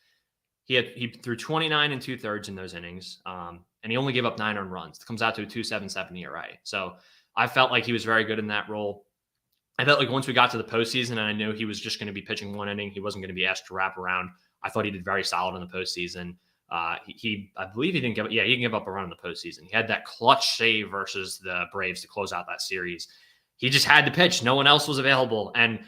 he threw 29 2/3 in those innings, and he only gave up 9 earned runs. It comes out to a 2.77 ERA. So I felt like he was very good in that role. I felt like once we got to the postseason and I knew he was just going to be pitching one inning, he wasn't going to be asked to wrap around. I thought he did very solid in the postseason. I believe he didn't give, yeah, he didn't give up a run in the postseason. He had that clutch save versus the Braves to close out that series. He just had to pitch. No one else was available. And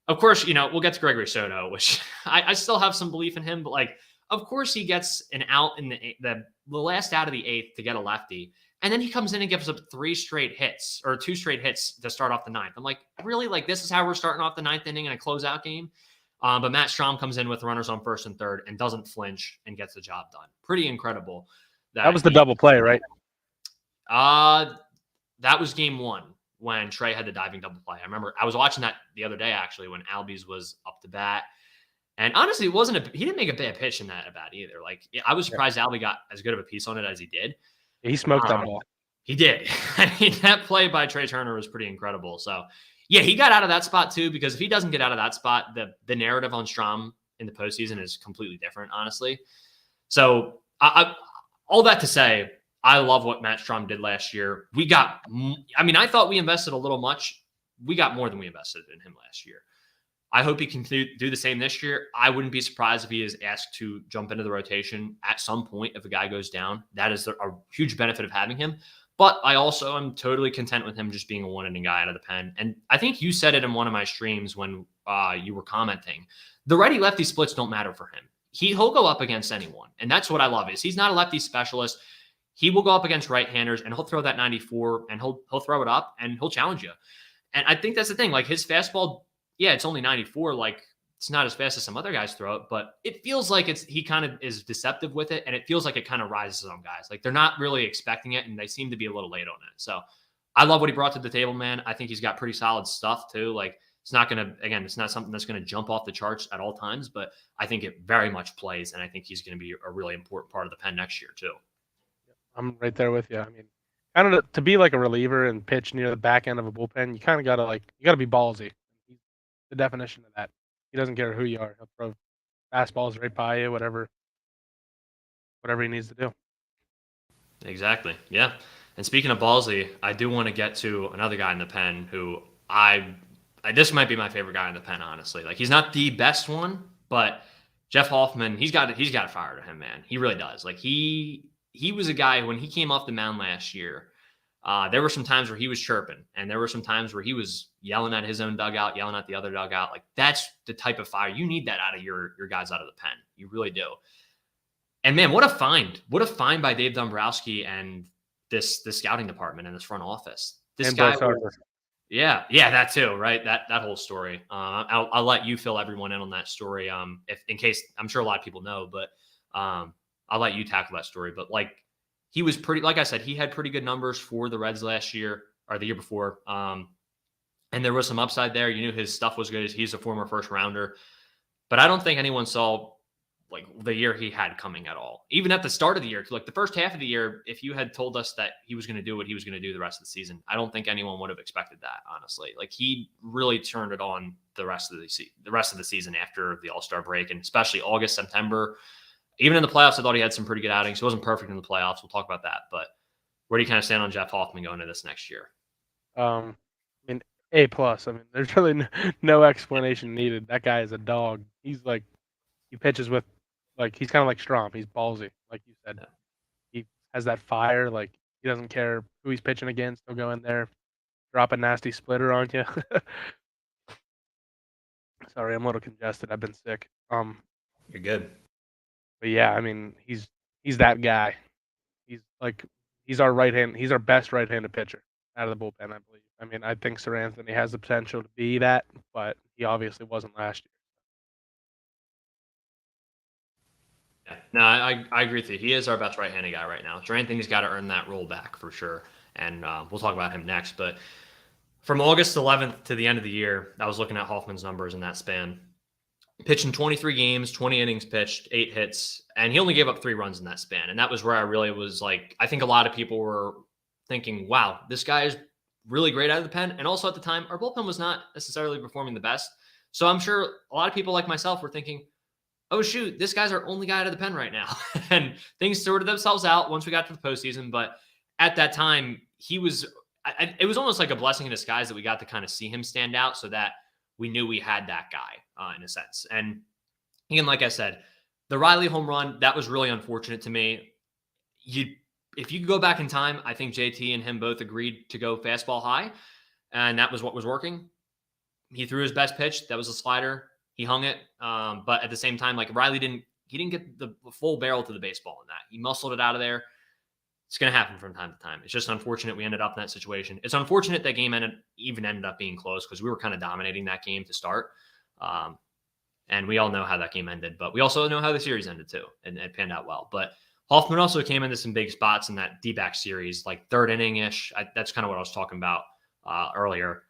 of course, we'll get to Gregory Soto, which I still have some belief in him, but like, of course he gets an out in the last out of the eighth to get a lefty. And then he comes in and gives up 2 straight hits to start off the ninth. I'm like, really? Like, this is how we're starting off the ninth inning in a closeout game? But Matt Strom comes in with runners on first and third and doesn't flinch and gets the job done. Pretty incredible. That was the double play, right? That was game 1 when Trey had the diving double play. I remember I was watching that the other day, actually, when Albies was up to bat. And honestly, he didn't make a bad pitch in that at bat either. Like, I was surprised Albie got as good of a piece on it as he did. He smoked that ball. He did. I mean, that play by Trey Turner was pretty incredible. So, yeah, he got out of that spot too, because if he doesn't get out of that spot, the narrative on Strom in the postseason is completely different, honestly. So, all that to say, I love what Matt Strom did last year. I thought we invested a little much. We got more than we invested in him last year. I hope he can do the same this year. I wouldn't be surprised if he is asked to jump into the rotation at some point if a guy goes down. That is a huge benefit of having him. But I also am totally content with him just being a one-inning guy out of the pen. And I think you said it in one of my streams when you were commenting. The righty-lefty splits don't matter for him. He'll go up against anyone. And that's what I love is he's not a lefty specialist. He will go up against right-handers, and he'll throw that 94, and he'll throw it up, and he'll challenge you. And I think that's the thing. Like, his fastball, yeah, it's only 94. Like, it's not as fast as some other guys throw it, but it feels like he kind of is deceptive with it, and it feels like it kind of rises on guys. Like, they're not really expecting it, and they seem to be a little late on it. So I love what he brought to the table, man. I think he's got pretty solid stuff, too. Like, it's not something that's going to jump off the charts at all times, but I think it very much plays, and I think he's going to be a really important part of the pen next year, too. I'm right there with you. I mean, kind of to be like a reliever and pitch near the back end of a bullpen, you kind of gotta be ballsy. He's the definition of that. He doesn't care who you are. He'll throw fastballs right by you, whatever he needs to do. Exactly. Yeah. And speaking of ballsy, I do want to get to another guy in the pen who this might be my favorite guy in the pen, honestly. Like, he's not the best one, but Jeff Hoffman, he's got a fire to him, man. He really does. Like, he was a guy when he came off the mound last year. There were some times where he was chirping, and there were some times where he was yelling at his own dugout, yelling at the other dugout. Like, that's the type of fire you need that out of your guys out of the pen. You really do. And man, what a find! What a find by Dave Dombrowski and this scouting department and this front office. This guy, yeah, that too, right? That whole story. I'll let you fill everyone in on that story. If in case I'm sure a lot of people know, but I'll let you tackle that story. But like, he was like I said, he had pretty good numbers for the Reds last year or the year before. And there was some upside there. You knew his stuff was good. He's a former first rounder, but I don't think anyone saw like the year he had coming at all. Even at the start of the year, like the first half of the year, if you had told us that he was going to do what he was going to do the rest of the season, I don't think anyone would have expected that, honestly. Like, he really turned it on the rest of the season after the All-Star break, and especially August, September. Even in the playoffs, I thought he had some pretty good outings. He wasn't perfect in the playoffs. We'll talk about that. But where do you kind of stand on Jeff Hoffman going into this next year? I mean, A+. I mean, there's really no explanation needed. That guy is a dog. He's like, he pitches with, like, he's kind of like Strom. He's ballsy, like you said. Yeah. He has that fire. Like, he doesn't care who he's pitching against. He'll go in there, drop a nasty splitter on you. Sorry, I'm a little congested. I've been sick. You're good. But yeah, I mean, he's that guy. He's our best right-handed pitcher out of the bullpen, I believe. I mean, I think Sir Anthony has the potential to be that, but he obviously wasn't last year. Yeah, no, I agree with you. He is our best right-handed guy right now. Sir Anthony's got to earn that role back for sure, and we'll talk about him next. But from August 11th to the end of the year, I was looking at Hoffman's numbers in that span. Pitching 23 games, 20 innings pitched, 8 hits, and he only gave up 3 runs in that span. And that was where I really was like, I think a lot of people were thinking, wow, this guy is really great out of the pen. And also at the time, our bullpen was not necessarily performing the best. So I'm sure a lot of people like myself were thinking, oh, shoot, this guy's our only guy out of the pen right now. And things sorted themselves out once we got to the postseason. But at that time, it was almost like a blessing in disguise that we got to kind of see him stand out, so that we knew we had that guy in a sense. And again, like I said, the Riley home run, that was really unfortunate to me. You, if you could go back in time, I think JT and him both agreed to go fastball high, and that was what was working. He threw his best pitch. That was a slider. He hung it. But at the same time, like Riley he didn't get the full barrel to the baseball in that. He muscled it out of there. It's going to happen from time to time. It's just unfortunate we ended up in that situation. It's unfortunate that game ended up being close because we were kind of dominating that game to start. And we all know how that game ended, but we also know how the series ended too, and it panned out well. But Hoffman also came into some big spots in that D-back series, like third inning-ish. That's kind of what I was talking about earlier.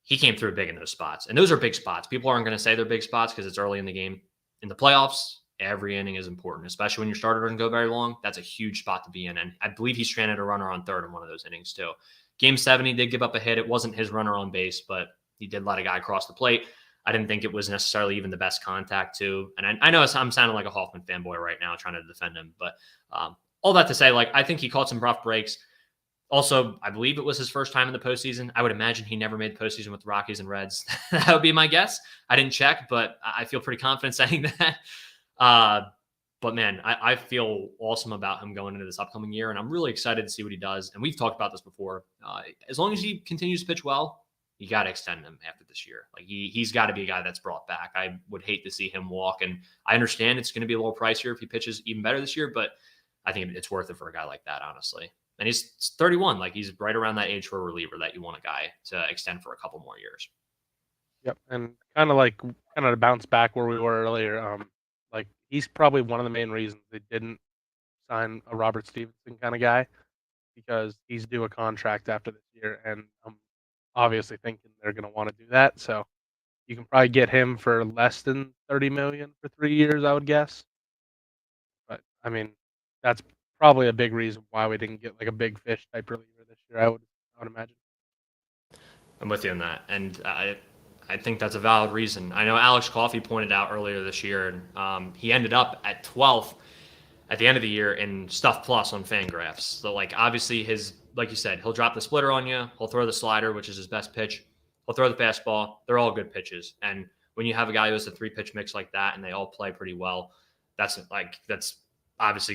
He came through big in those spots, and those are big spots. People aren't going to say they're big spots because it's early in the game. In the playoffs, every inning is important, especially when your starter doesn't go very long. That's a huge spot to be in, and I believe he stranded a runner on third in one of those innings too. Game 7, he did give up a hit. It wasn't his runner on base, but he did let a guy cross the plate. I didn't think it was necessarily even the best contact too. And I know I'm sounding like a Hoffman fanboy right now trying to defend him, but all that to say, like, I think he caught some rough breaks. Also, I believe it was his first time in the postseason. I would imagine he never made the postseason with the Rockies and Reds. That would be my guess. I didn't check, but I feel pretty confident saying that. But man, I feel awesome about him going into this upcoming year, and I'm really excited to see what he does. And we've talked about this before. As long as he continues to pitch well, you got to extend him after this year. Like he's got to be a guy that's brought back. I would hate to see him walk, and I understand it's going to be a little pricier if he pitches even better this year, but I think it's worth it for a guy like that, honestly. And he's 31. Like he's right around that age for a reliever that you want a guy to extend for a couple more years. Yep, and kind of to bounce back where we were earlier. Like he's probably one of the main reasons they didn't sign a Robert Stevenson kind of guy because he's due a contract after this year, and I'm obviously thinking they're going to want to do that. So you can probably get him for less than 30 million for 3 years, I would guess. But I mean, that's probably a big reason why we didn't get like a big fish type reliever this year. I would imagine. I'm with you on that, and I think that's a valid reason. I know Alex Coffey pointed out earlier this year, and he ended up at 12th at the end of the year in Stuff Plus on Fangraphs. So, like, obviously like you said, he'll drop the splitter on you. He'll throw the slider, which is his best pitch. He'll throw the fastball. They're all good pitches. And when you have a guy who has a 3-pitch mix like that and they all play pretty well, that's obviously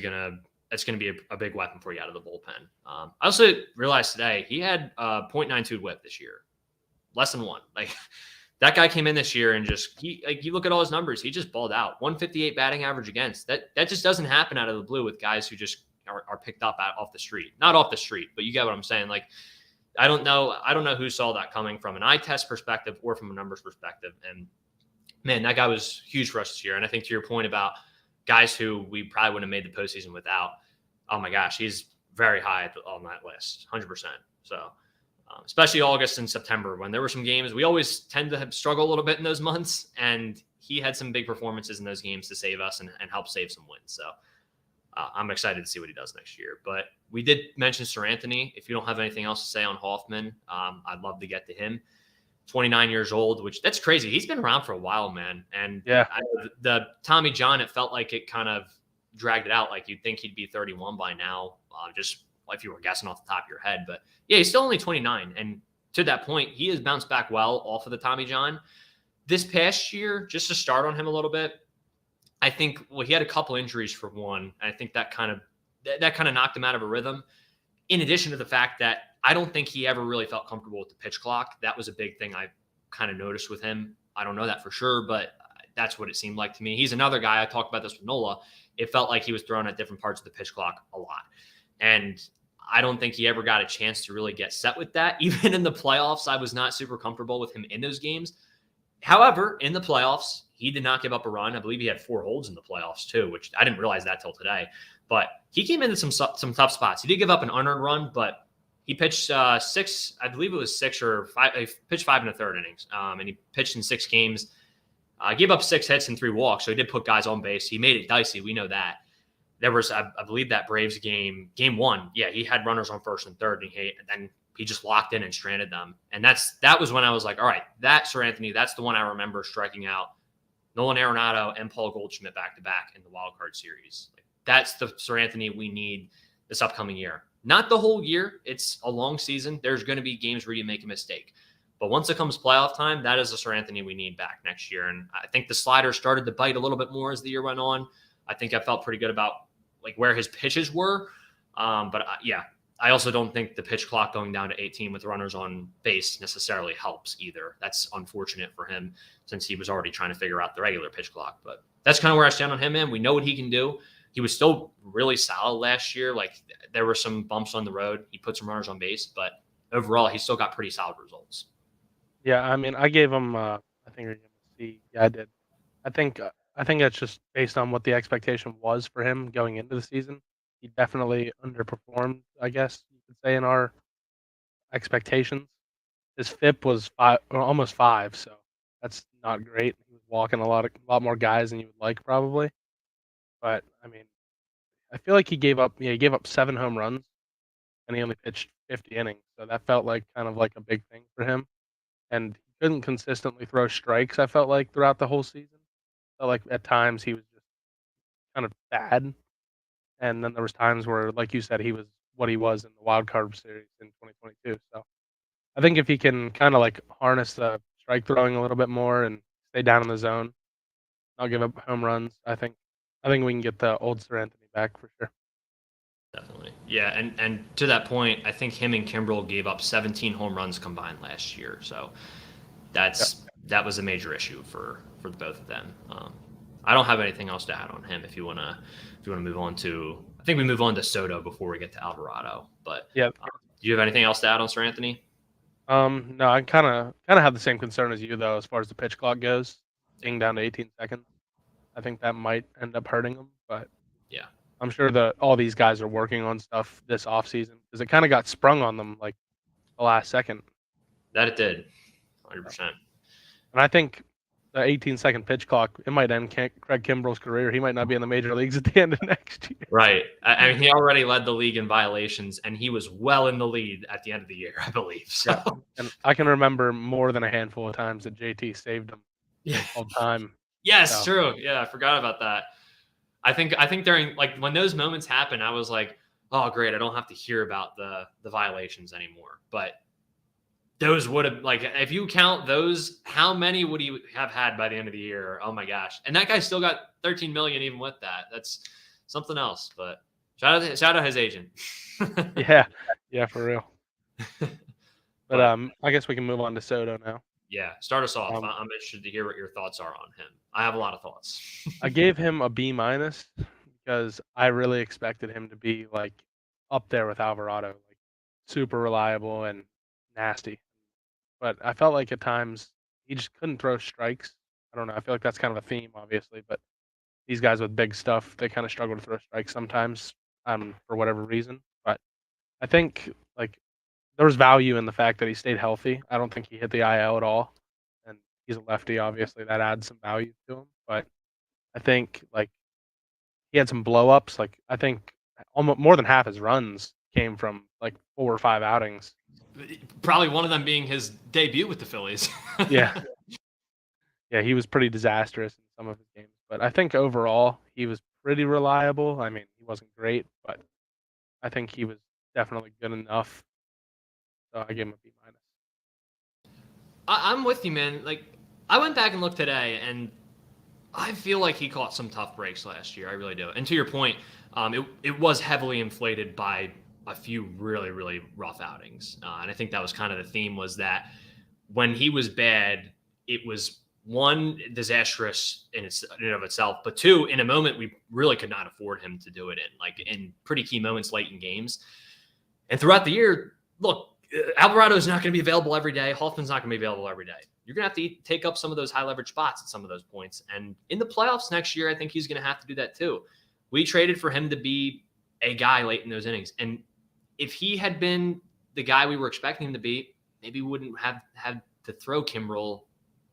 it's going to be a big weapon for you out of the bullpen. I also realized today he had a .92 whip this year, less than 1. Like that guy came in this year and you look at all his numbers, he just balled out. 158 batting average against. That just doesn't happen out of the blue with guys who just are picked up off the street. Not off the street, but you get what I'm saying. Like I don't know who saw that coming from an eye test perspective or from a numbers perspective. And man, that guy was huge for us this year. And I think to your point about guys who we probably wouldn't have made the postseason without, oh my gosh, he's very high on that list, 100%. So especially August and September when there were some games, we always tend to struggle a little bit in those months. And he had some big performances in those games to save us and help save some wins. So I'm excited to see what he does next year. But we did mention Sir Anthony. If you don't have anything else to say on Hoffman, I'd love to get to him. 29 years old, which that's crazy. He's been around for a while, man. And yeah, the Tommy John, it felt like it kind of dragged it out. Like you'd think he'd be 31 by now, just if you were guessing off the top of your head. But yeah, he's still only 29. And to that point, he has bounced back well off of the Tommy John. This past year, just to start on him a little bit, I think, he had a couple injuries for one. I think that kind of knocked him out of a rhythm. In addition to the fact that I don't think he ever really felt comfortable with the pitch clock. That was a big thing I kind of noticed with him. I don't know that for sure, but that's what it seemed like to me. He's another guy. I talked about this with Nola. It felt like he was thrown at different parts of the pitch clock a lot. And I don't think he ever got a chance to really get set with that. Even in the playoffs, I was not super comfortable with him in those games. However, in the playoffs, he did not give up a run. I believe he had 4 holds in the playoffs too, which I didn't realize that till today. But he came into some tough spots. He did give up an unearned run, but he pitched 6, I believe it was 6 or 5. He pitched 5 1/3 innings, and he pitched in 6 games. Gave up 6 hits and 3 walks, so he did put guys on base. He made it dicey. We know that. There was, I believe, that Braves game 1. Yeah, he had runners on first and third, and then he just locked in and stranded them. And that was when I was like, all right, that's Sir Anthony. That's the one I remember striking out Nolan Arenado and Paul Goldschmidt back to back in the wild card series. Like, that's the Sir Anthony we need this upcoming year. Not the whole year. It's a long season. There's going to be games where you make a mistake. But once it comes playoff time, that is the Sir Anthony we need back next year. And I think the slider started to bite a little bit more as the year went on. I think I felt pretty good about like where his pitches were. Yeah, I also don't think the pitch clock going down to 18 with runners on base necessarily helps either. That's unfortunate for him since he was already trying to figure out the regular pitch clock. But that's kind of where I stand on him, man. We know what he can do. He was still really solid last year. Like there were some bumps on the road. He put some runners on base, but overall, he still got pretty solid results. Yeah, I mean, I gave him. I think you're gonna see. Yeah, I did. I think that's just based on what the expectation was for him going into the season. He definitely underperformed, I guess you could say, in our expectations. His FIP was 5, or almost 5, so that's not great. He was walking a lot more guys than you would like probably. But I mean, I feel like he gave up. Yeah, he gave up 7 home runs, and he only pitched 50 innings. So that felt like kind of like a big thing for him. And he couldn't consistently throw strikes. I felt like throughout the whole season. Felt like at times he was just kind of bad, and then there was times where, like you said, he was what he was in the wild card series in 2022. So I think if he can kind of like harness the strike throwing a little bit more and stay down in the zone, not give up home runs, I think we can get the old Sir Anthony back for sure. Definitely. Yeah, and to that point, I think him and Kimbrel gave up 17 home runs combined last year. So Yeah. that was a major issue for the both of them. I don't have anything else to add on him. If you wanna move on to, I think we move on to Soto before we get to Alvarado. But Yeah. Do you have anything else to add on Sir Anthony? No, I kind of have the same concern as you though, as far as the pitch clock goes, Yeah. being down to 18 seconds. I think that might end up hurting him, but Yeah. I'm sure that all these guys are working on stuff this offseason because it kind of got sprung on them like the last second. That it did. 100%. And I think the 18-second pitch clock, it might end Craig Kimbrell's career. He might not be in the major leagues at the end of next year. Right. I mean, he already led the league in violations, and he was well in the lead at the end of the year, I believe. So. Yeah. And I can remember more than a handful of times that JT saved him Yeah. all time. Yes, So, true. Yeah, I forgot about that. I think during like when those moments happen, I was like, oh great, I don't have to hear about the violations anymore. But those would have like if you count those, how many would he have had by the end of the year? Oh my gosh. And that guy still got 13 million even with that. That's something else. But shout out his agent. yeah. Yeah, for real. But But I guess we can move on to Soto now. yeah, start us off. Um, I'm interested to hear what your thoughts are on him. I have a lot of thoughts. I gave him a B minus because I really expected him to be like up there with Alvarado, like super reliable and nasty. But I felt like at times he just couldn't throw strikes. I don't know. I feel like that's kind of a theme, obviously, but these guys with big stuff, they kind of struggle to throw strikes sometimes, for whatever reason. But I think like there was value in the fact that he stayed healthy. I don't think he hit the IL at all, and he's a lefty. Obviously, that adds some value to him. But I think like he had some blow ups. Like I think almost more than half his runs came from like 4 or 5 outings. Probably one of them being his debut with the Phillies. Yeah. Yeah, he was pretty disastrous in some of his games, but I think overall he was pretty reliable. I mean, he wasn't great, but I think he was definitely good enough. So I gave him a B minus. I'm with you, man. Like, I went back and looked today, and I feel like he caught some tough breaks last year. I really do. And to your point, it was heavily inflated by a few really, really rough outings. And I think that was kind of the theme was that when he was bad, it was one disastrous in and of itself, but two, in a moment we really could not afford him to do it in, like in pretty key moments late in games. And throughout the year, look, Alvarado is not going to be available every day. Hoffman's not going to be available every day. You're going to have to take up some of those high leverage spots at some of those points. And in the playoffs next year, I think he's going to have to do that too. We traded for him to be a guy late in those innings. And if he had been the guy we were expecting him to be, maybe we wouldn't have had to throw Kimbrel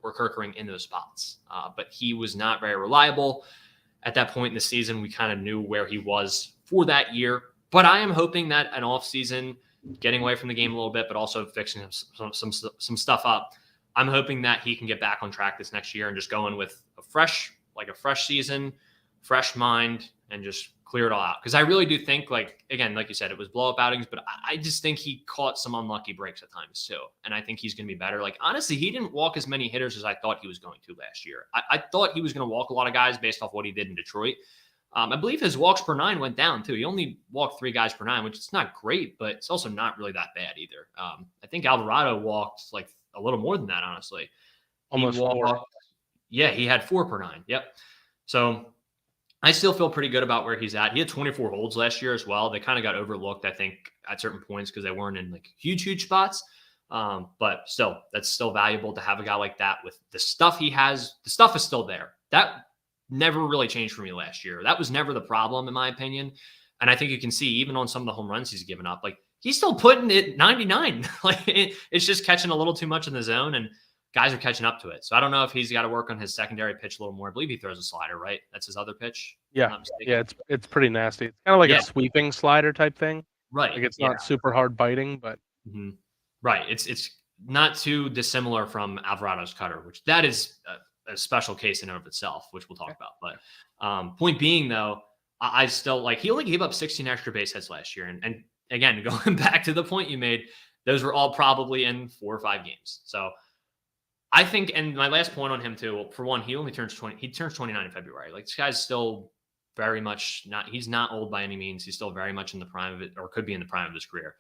or Kerkering in those spots. But he was not very reliable. At that point in the season, we kind of knew where he was for that year. But I am hoping that an offseason, getting away from the game a little bit, but also fixing some stuff up, I'm hoping that he can get back on track this next year and just go in with a fresh season, fresh mind, and just clear it all out. Because I really do think, like, again, like you said, it was blow up outings, but I just think he caught some unlucky breaks at times too. And I think he's going to be better. Like, honestly, he didn't walk as many hitters as I thought he was going to last year. I thought he was going to walk a lot of guys based off what he did in Detroit. I believe his walks per nine went down too. He only walked 3 guys per nine, which is not great, but it's also not really that bad either. I think Alvarado walked like a little more than that, honestly. He Almost walked, 4. yeah, he had 4 per nine. Yep. So I still feel pretty good about where he's at. He had 24 holds last year as well. They kind of got overlooked, I think, at certain points because they weren't in like huge spots. But still, that's still valuable to have a guy like that with the stuff he has. The stuff is still there. That never really changed for me last year. That was never the problem, in my opinion. And I think you can see, even on some of the home runs he's given up, like he's still putting it 99. Like it's just catching a little too much in the zone, and guys are catching up to it. So I don't know if he's got to work on his secondary pitch a little more. I believe he throws a slider, right? That's his other pitch. Yeah, it's pretty nasty. It's kind of like a sweeping slider type thing. Right. Like it's not super hard biting, but right. It's not too dissimilar from Alvarado's cutter, which that is a special case in and of itself, which we'll talk about. But point being, though, I still like he only gave up 16 extra base hits last year. And again, going back to the point you made, those were all probably in 4 or 5 games. So I think, and my last point on him too, for one, he only turns 20. He turns 29 in February. Like this guy's still very much not. He's not old by any means. He's still very much in the prime of it, or could be in the prime of his career.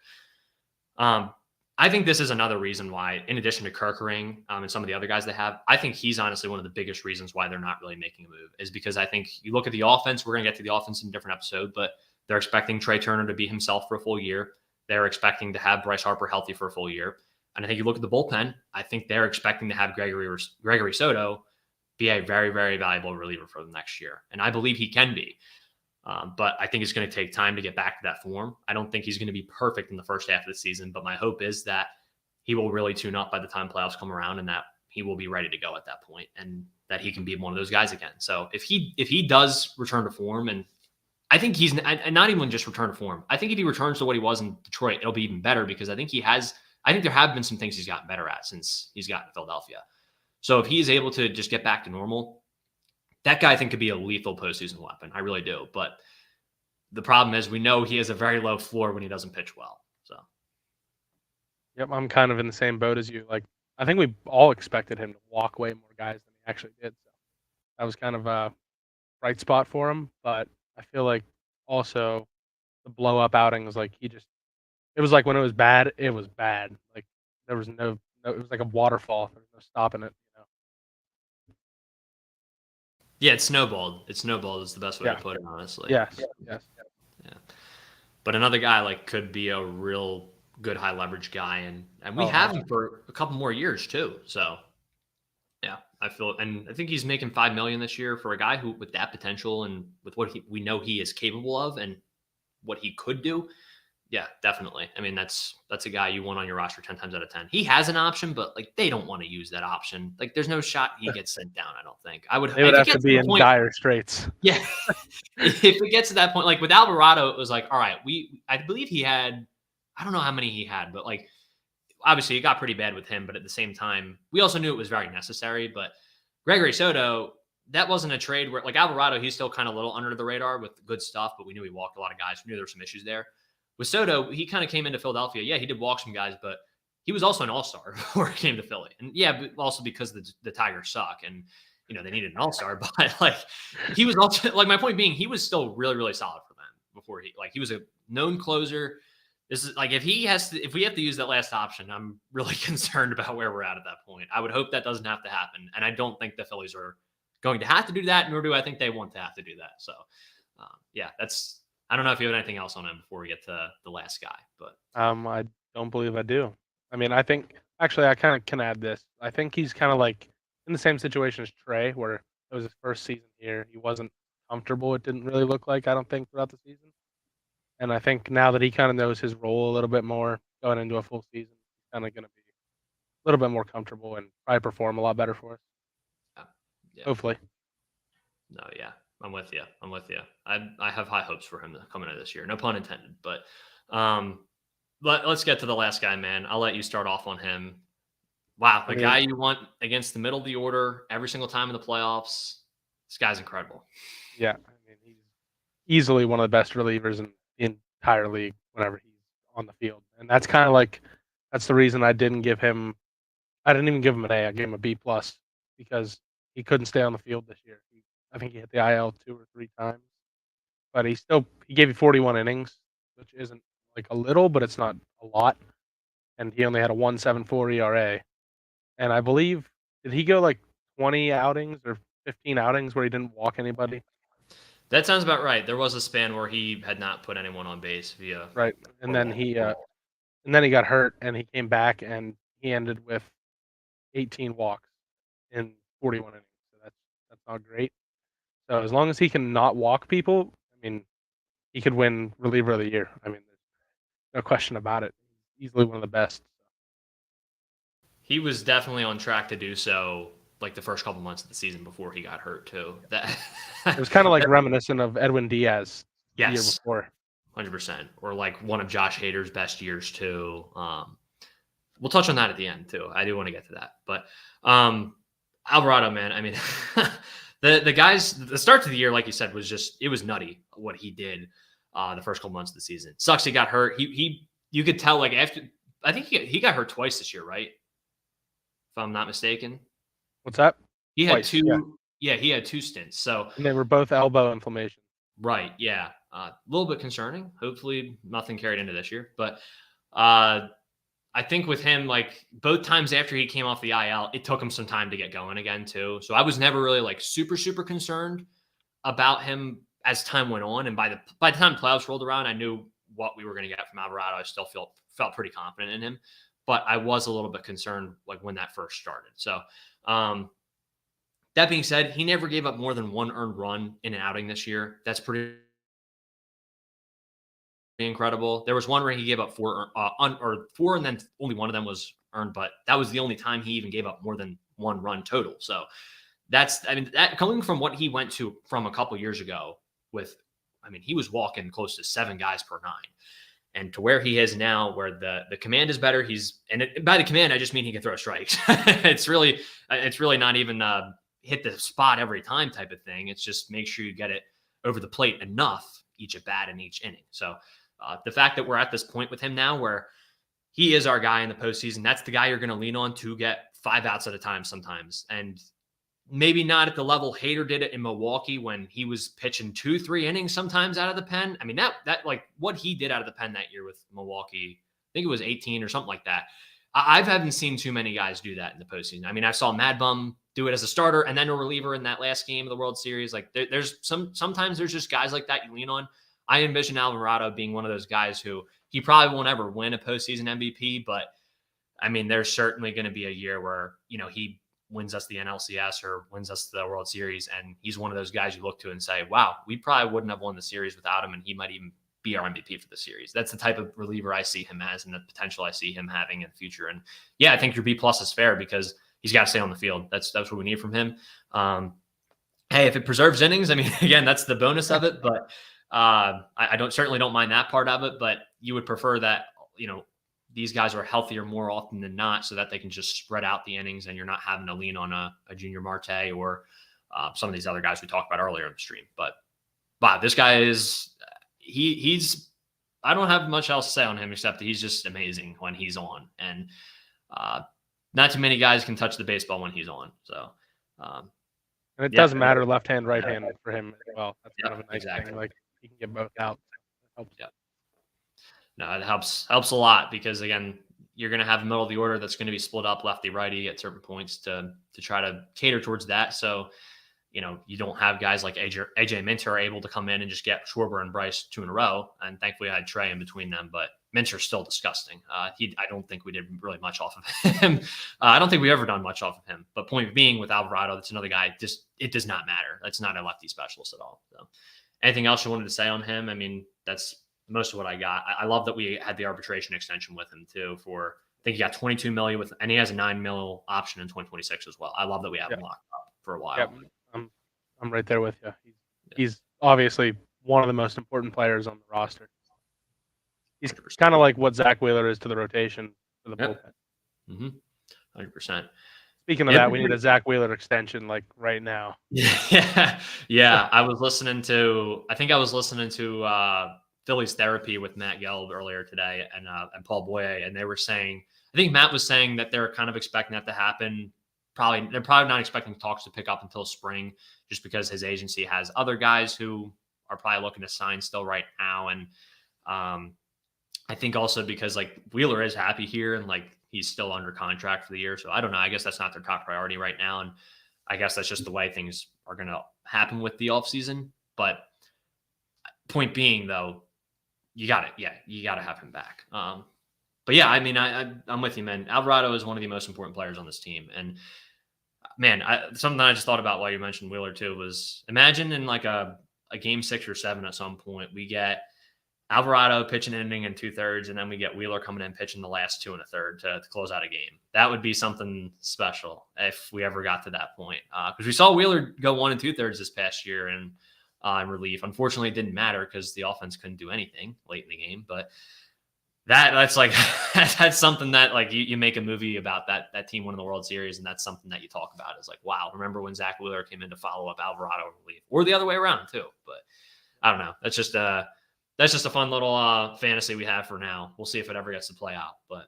I think this is another reason why, in addition to Kerkering and some of the other guys they have, I think he's honestly one of the biggest reasons why they're not really making a move, is because I think you look at the offense. We're going to get to the offense in a different episode, but they're expecting Trey Turner to be himself for a full year. They're expecting to have Bryce Harper healthy for a full year. And I think you look at the bullpen, I think they're expecting to have Gregory Soto be a very, very valuable reliever for them next year. And I believe he can be. But I think it's going to take time to get back to that form. I don't think he's going to be perfect in the first half of the season, but my hope is that he will really tune up by the time playoffs come around, and that he will be ready to go at that point, and that he can be one of those guys again. So if he does return to form, and I think he's not even just return to form, I think if he returns to what he was in Detroit, it'll be even better, because I think there have been some things he's gotten better at since he's gotten to Philadelphia. So if he's able to just get back to normal, that guy I think could be a lethal postseason weapon. I really do. But the problem is we know he has a very low floor when he doesn't pitch well. So, yep, I'm kind of in the same boat as you. Like I think we all expected him to walk way more guys than he actually did. So that was kind of a bright spot for him. But I feel like also the blow up outings, like it was like when it was bad, it was bad. Like there was no it was like a waterfall. There was no stopping it. yeah, it snowballed. It snowballed is the best way to put it, honestly. Yes. Yeah. But another guy like could be a real good high leverage guy, and we have him for a couple more years too. So yeah, I think he's making $5 million this year for a guy who with that potential and with what we know he is capable of and what he could do. Yeah, definitely. I mean, that's a guy you want on your roster 10 times out of 10. He has an option, but like they don't want to use that option. Like there's no shot he gets sent down, I don't think. They would have to be in dire straits. Yeah. If it gets to that point, like with Alvarado, it was like, all right, I believe he had, I don't know how many he had, but like obviously it got pretty bad with him, but at the same time, we also knew it was very necessary. But Gregory Soto, that wasn't a trade where like Alvarado, he's still kind of a little under the radar with good stuff, but we knew he walked a lot of guys. We knew there were some issues there. With Soto, he kind of came into Philadelphia. Yeah, he did walk some guys, but he was also an all-star before he came to Philly. And yeah, but also because the Tigers suck and, they needed an all-star. But like he was also like my point being, he was still really, really solid for them before he was a known closer. This is like if we have to use that last option, I'm really concerned about where we're at that point. I would hope that doesn't have to happen. And I don't think the Phillies are going to have to do that, nor do I think they want to have to do that. So yeah, I don't know if you have anything else on him before we get to the last guy, but I don't believe I do. I mean, I think actually I kind of can add this. I think he's kind of like in the same situation as Trey, where it was his first season here. He wasn't comfortable. It didn't really look like, I don't think, throughout the season. And I think now that he kind of knows his role a little bit more going into a full season, he's kind of going to be a little bit more comfortable and probably perform a lot better for us. Yeah. Hopefully. No, yeah. I'm with you. I have high hopes for him coming out this year. No pun intended. But let's get to the last guy, man. I'll let you start off on him. Wow, the guy you want against the middle of the order every single time in the playoffs. This guy's incredible. Yeah, I mean easily one of the best relievers in the entire league whenever he's on the field. And that's kind of like that's the reason I didn't even give him an A. I gave him a B plus because he couldn't stay on the field this year. I think he hit the IL 2 or 3 times, but he gave you 41 innings, which isn't like a little, but it's not a lot. And he only had a 1.74 ERA. And I believe did he go like 20 outings or 15 outings where he didn't walk anybody? That sounds about right. There was a span where he had not put anyone on base via Right. And then he got hurt and he came back and he ended with 18 walks in 41 innings. So that's not great. So as long as he can not walk people, I mean, he could win reliever of the year. I mean, there's no question about it. He's easily one of the best. He was definitely on track to do so like the first couple months of the season before he got hurt too. That It was kind of like reminiscent of Edwin Diaz the year yes, before. 100%. Or like one of Josh Hader's best years too. We'll touch on that at the end too. I do want to get to that, but Alvarado, man. I mean, the guys, the start to the year, like you said, it was nutty what he did the first couple months of the season. Sucks he got hurt. You could tell like after I think he got hurt twice this year, right? If I'm not mistaken. What's that? He had Twice, two. Yeah, he had two stints. So and they were both elbow inflammation. right, yeah, a little bit concerning. Hopefully, nothing carried into this year. But I think with him, like both times after he came off the IL, it took him some time to get going again too. So I was never really like super concerned about him as time went on. And by the time playoffs rolled around, I knew what we were going to get from Alvarado. I still felt pretty confident in him, but I was a little bit concerned like when that first started. So that being said, he never gave up more than one earned run in an outing this year. That's pretty incredible. There was one where he gave up four, and then only one of them was earned, but that was the only time he even gave up more than one run total. So that coming from what he went to from a couple years ago he was walking close to 7 guys per 9. And to where he is now, where the command is better, by the command, I just mean he can throw strikes. It's really not even hit the spot every time type of thing. It's just make sure you get it over the plate enough each at bat in each inning. So the fact that we're at this point with him now where he is our guy in the postseason, that's the guy you're going to lean on to get 5 outs at a time sometimes. And maybe not at the level Hader did it in Milwaukee when he was pitching 2-3 innings sometimes out of the pen. I mean, that like what he did out of the pen that year with Milwaukee, I think it was 18 or something like that. I haven't seen too many guys do that in the postseason. I mean, I saw Mad Bum do it as a starter and then a reliever in that last game of the World Series. Like sometimes there's just guys like that you lean on. I envision Alvarado being one of those guys who he probably won't ever win a postseason MVP, but I mean, there's certainly going to be a year where, he wins us the NLCS or wins us the World Series. And he's one of those guys you look to and say, wow, we probably wouldn't have won the series without him. And he might even be our MVP for the series. That's the type of reliever I see him as and the potential I see him having in the future. And yeah, I think your B+ is fair because he's got to stay on the field. That's what we need from him. Hey, if it preserves innings, I mean, again, that's the bonus of it, but I certainly don't mind that part of it, but you would prefer that, these guys are healthier more often than not so that they can just spread out the innings and you're not having to lean on a Junior Marte or some of these other guys we talked about earlier in the stream. But this guy is he's I don't have much else to say on him except that he's just amazing when he's on. And not too many guys can touch the baseball when he's on. So and it doesn't matter left hand, right hand for him as well. That's kind of a nice thing. Like he can get both out. That helps. Yeah. No, it helps a lot because again, you're going to have a middle of the order that's going to be split up lefty righty at certain points to try to cater towards that. So, you don't have guys like AJ Minter able to come in and just get Schwarber and Bryce 2 in a row. And thankfully I had Trey in between them, but Minter's still disgusting. I don't think we did really much off of him. I don't think we ever done much off of him, but point being with Alvarado, that's another guy. It does not matter. That's not a lefty specialist at all. So anything else you wanted to say on him? I mean, that's most of what I got. I love that we had the arbitration extension with him too I think he got 22 million and he has a 9 million option in 2026 as well. I love that we have him locked up for a while. Yeah, I'm right there with you. He's obviously one of the most important players on the roster. He's kind of like what Zach Wheeler is to the rotation for the bullpen. 100%. Speaking of that, we need a Zach Wheeler extension like right now. Yeah, yeah. I think I was listening to Phillies Therapy with Matt Gelb earlier today and Paul Boye, and they were saying, I think Matt was saying that they're kind of expecting that to happen. They're probably not expecting talks to pick up until spring, just because his agency has other guys who are probably looking to sign still right now, and um, I think also because like Wheeler is happy here and like he's still under contract for the year. So I don't know. I guess that's not their top priority right now. And I guess that's just the way things are going to happen with the offseason. But point being, though, you got it. Yeah, you got to have him back. But yeah, I mean, I'm with you, man. Alvarado is one of the most important players on this team. And man, something I just thought about while you mentioned Wheeler too was imagine in like a game 6 or 7 at some point, we get Alvarado pitching an inning and 2/3, and then we get Wheeler coming in pitching the last 2 1/3 to close out a game. That would be something special if we ever got to that point. Because we saw Wheeler go 1 2/3 this past year in relief. Unfortunately, it didn't matter because the offense couldn't do anything late in the game. But that's like that's something that like you make a movie about that team winning the World Series, and that's something that you talk about is like, wow, remember when Zach Wheeler came in to follow up Alvarado in relief, or the other way around too. But I don't know. That's just a fun little fantasy we have for now. We'll see if it ever gets to play out. But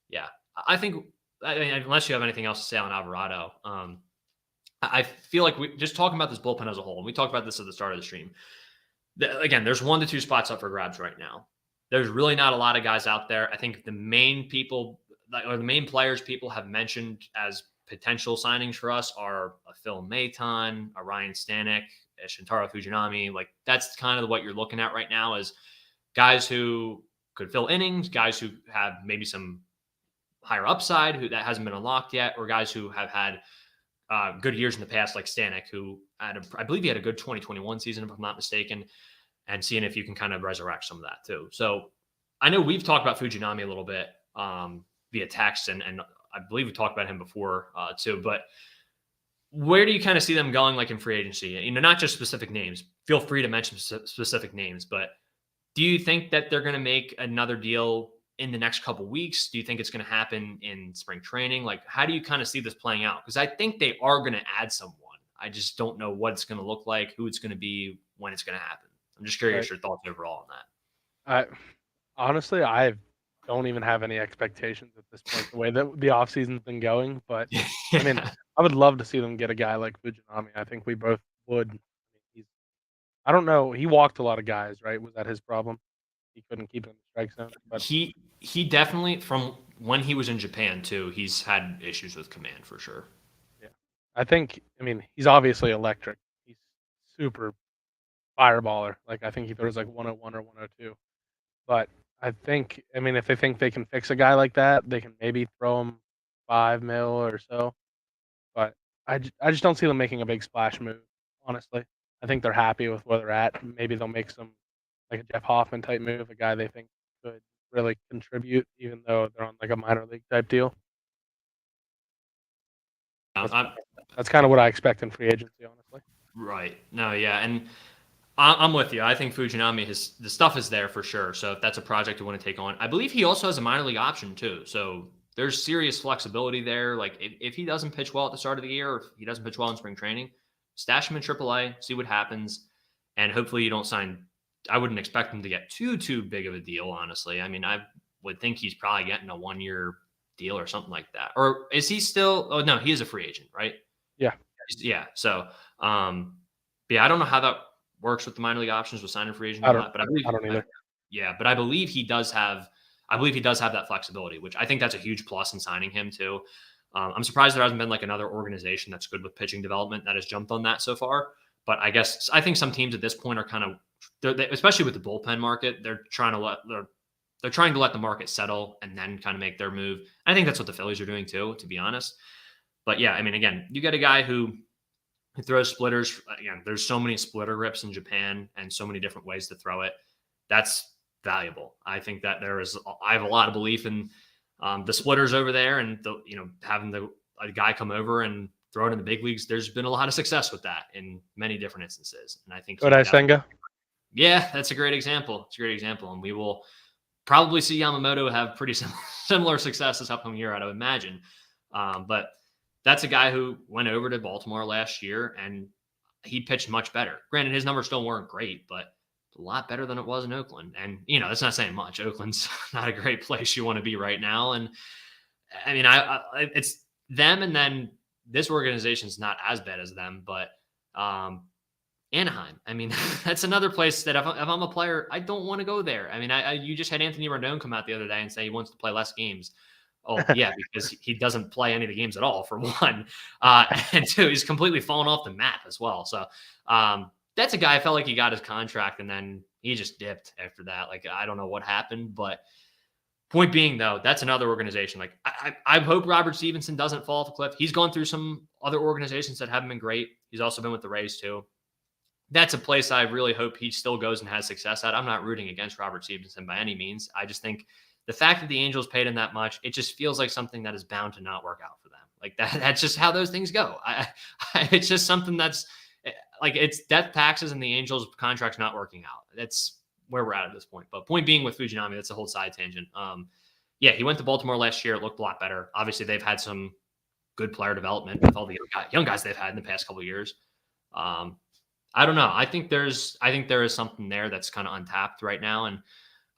yeah, I think unless you have anything else to say on Alvarado, I feel like we just talking about this bullpen as a whole. And we talked about this at the start of the stream. Again, there's 1 to 2 spots up for grabs right now. There's really not a lot of guys out there. I think the main people or the main players people have mentioned as potential signings for us are a Phil Maton, a Ryan Stanek, a Shintaro Fujinami. Like that's kind of what you're looking at right now is guys who could fill innings, guys who have maybe some higher upside who that hasn't been unlocked yet, or guys who have had good years in the past, like Stanek, who I believe he had a good 2021 season, if I'm not mistaken, and seeing if you can kind of resurrect some of that too. So I know we've talked about Fujinami a little bit via text, and I believe we talked about him before too. But where do you kind of see them going, like in free agency? You know, not just specific names. Feel free to mention specific names, but do you think that they're going to make another deal in the next couple weeks? Do you think it's going to happen in spring training? Like, how do you kind of see this playing out? Because I think they are going to add someone. I just don't know what it's going to look like, who it's going to be, when it's going to happen. I'm just curious your thoughts overall on that. Honestly, I don't even have any expectations at this point, the way that the offseason's been going. But I mean, I would love to see them get a guy like Fujinami. I think we both would. I don't know. He walked a lot of guys, right? Was that his problem? He couldn't keep him in the strike zone. But he definitely, from when he was in Japan too, he's had issues with command for sure. Yeah, I mean, he's obviously electric. He's super fireballer. Like I think he throws like 101 or 102. But I mean, if they think they can fix a guy like that, they can maybe throw him 5 mil or so. But I just don't see them making a big splash move, honestly. I think they're happy with where they're at. Maybe they'll make some like a Jeff Hoffman type move, a guy they think could really contribute, even though they're on like a minor league type deal. That's kind of what I expect in free agency, honestly. Right. No, yeah. And I'm with you. I think Fujinami, the stuff is there for sure. So if that's a project you want to take on, I believe he also has a minor league option too. So there's serious flexibility there. Like if he doesn't pitch well at the start of the year, or if he doesn't pitch well in spring training, stash him in AAA, see what happens, and hopefully you don't sign. I wouldn't expect him to get too big of a deal, honestly. I mean, I would think he's probably getting a 1-year deal or something like that. Or is he still? Oh no, he is a free agent, right? Yeah. Yeah. So, yeah, I don't know how that works with the minor league options with signing free agent I or not, but I don't either. yeah, but I believe he does have. I believe he does have that flexibility, which I think that's a huge plus in signing him too. I'm surprised there hasn't been like another organization that's good with pitching development that has jumped on that so far. But I think some teams at this point are kind of, especially with the bullpen market, they're trying to let the market settle and then kind of make their move. I think that's what the Phillies are doing too, to be honest. But yeah, I mean, again, you get a guy who throws splitters. Again, there's so many splitter grips in Japan and so many different ways to throw it. That's valuable. I think that I have a lot of belief in the splitters over there, and having a guy come over and throw it in the big leagues. There's been a lot of success with that in many different instances, and I think Senga. Yeah, that's a great example. It's a great example, and we will probably see Yamamoto have pretty similar success this upcoming year, I'd imagine. But that's a guy who went over to Baltimore last year and he pitched much better. Granted, his numbers still weren't great, but a lot better than it was in Oakland. And, that's not saying much. Oakland's not a great place you want to be right now. And I mean, it's them, and then this organization's not as bad as them, but Anaheim. I mean, that's another place that if I'm a player, I don't want to go there. I mean, you just had Anthony Rendon come out the other day and say he wants to play less games. Oh, yeah, because he doesn't play any of the games at all, for one. And two, he's completely fallen off the map as well. So that's a guy I felt like he got his contract and then he just dipped after that. Like, I don't know what happened, but point being, though, that's another organization. Like, I hope Robert Stevenson doesn't fall off a cliff. He's gone through some other organizations that haven't been great. He's also been with the Rays, too. That's a place I really hope he still goes and has success at. I'm not rooting against Robert Stevenson by any means. I just think the fact that the Angels paid him that much, it just feels like something that is bound to not work out for them. Like that's just how those things go. It's just something that's like it's death taxes and the Angels contract's not working out. That's where we're at this point. But point being with Fujinami, that's a whole side tangent. Yeah, he went to Baltimore last year. It looked a lot better. Obviously, they've had some good player development with all the young guys they've had in the past couple of years. I don't know. I think there is something there that's kind of untapped right now, and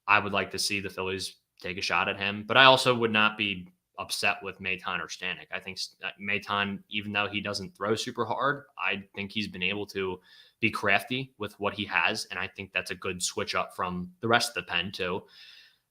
I would like to see the Phillies take a shot at him. But I also would not be upset with Maton or Stanek. I think Maton, even though he doesn't throw super hard, I think he's been able to be crafty with what he has, and I think that's a good switch up from the rest of the pen too.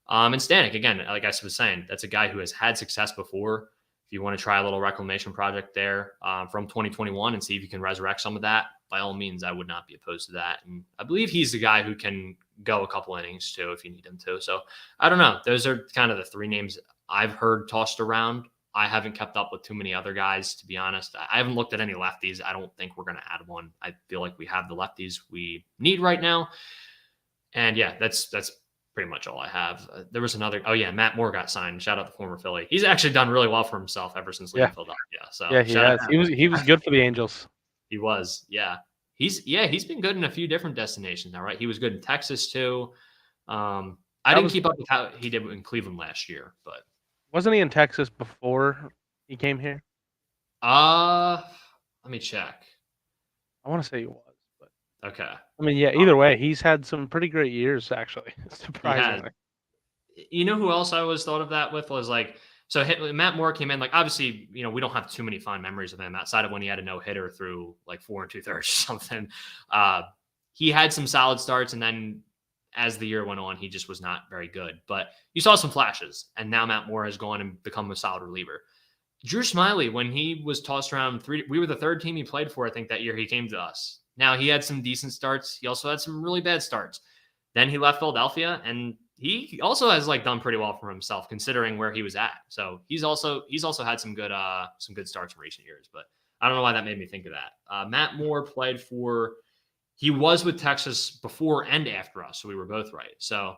And Stanek, again, like I was saying, that's a guy who has had success before. If you want to try a little reclamation project there from 2021 and see if you can resurrect some of that, by all means, I would not be opposed to that. And I believe he's the guy who can go a couple innings too if you need him to. So I don't know. Those are kind of the three names I've heard tossed around. I haven't kept up with too many other guys, to be honest. I haven't looked at any lefties. I don't think we're going to add one. I feel like we have the lefties we need right now. And yeah, that's pretty much all I have. There was another. Oh yeah, Matt Moore got signed. Shout out to former Philly. He's actually done really well for himself ever since leaving Philadelphia. So yeah, he has. He was good for the Angels. He was. Yeah, he's been good in a few different destinations now, right? He was good in Texas too. I didn't keep up with how he did in Cleveland last year, but wasn't he in Texas before he came here? Let me check. I want to say he was, but okay. I mean, yeah. Either way, he's had some pretty great years, actually. Surprisingly. You know who else I always thought of that with was like, so Matt Moore came in, like, obviously, we don't have too many fond memories of him outside of when he had a no-hitter through like 4 2/3 or something. He had some solid starts, and then as the year went on, he just was not very good. But you saw some flashes, and now Matt Moore has gone and become a solid reliever. Drew Smyly, when he was tossed around we were the third team he played for, I think, that year he came to us. Now, he had some decent starts. He also had some really bad starts. Then he left Philadelphia, and he also has like done pretty well for himself considering where he was at. So he's also had some good starts in recent years. But I don't know why that made me think of that. Matt Moore he was with Texas before and after us, so we were both right. So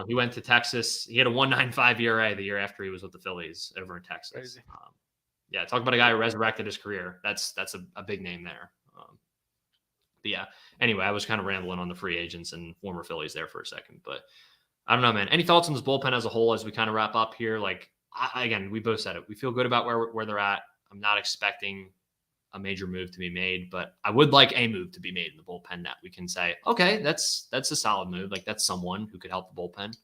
he went to Texas. He had a 1.95 ERA the year after he was with the Phillies over in Texas. Yeah, talk about a guy who resurrected his career. That's a big name there. But yeah, anyway, I was kind of rambling on the free agents and former Phillies there for a second. But I don't know, man. Any thoughts on this bullpen as a whole as we kind of wrap up here? Like, again, we both said it. We feel good about where they're at. I'm not expecting a major move to be made, but I would like a move to be made in the bullpen that we can say, okay, that's a solid move. Like, that's someone who could help the bullpen.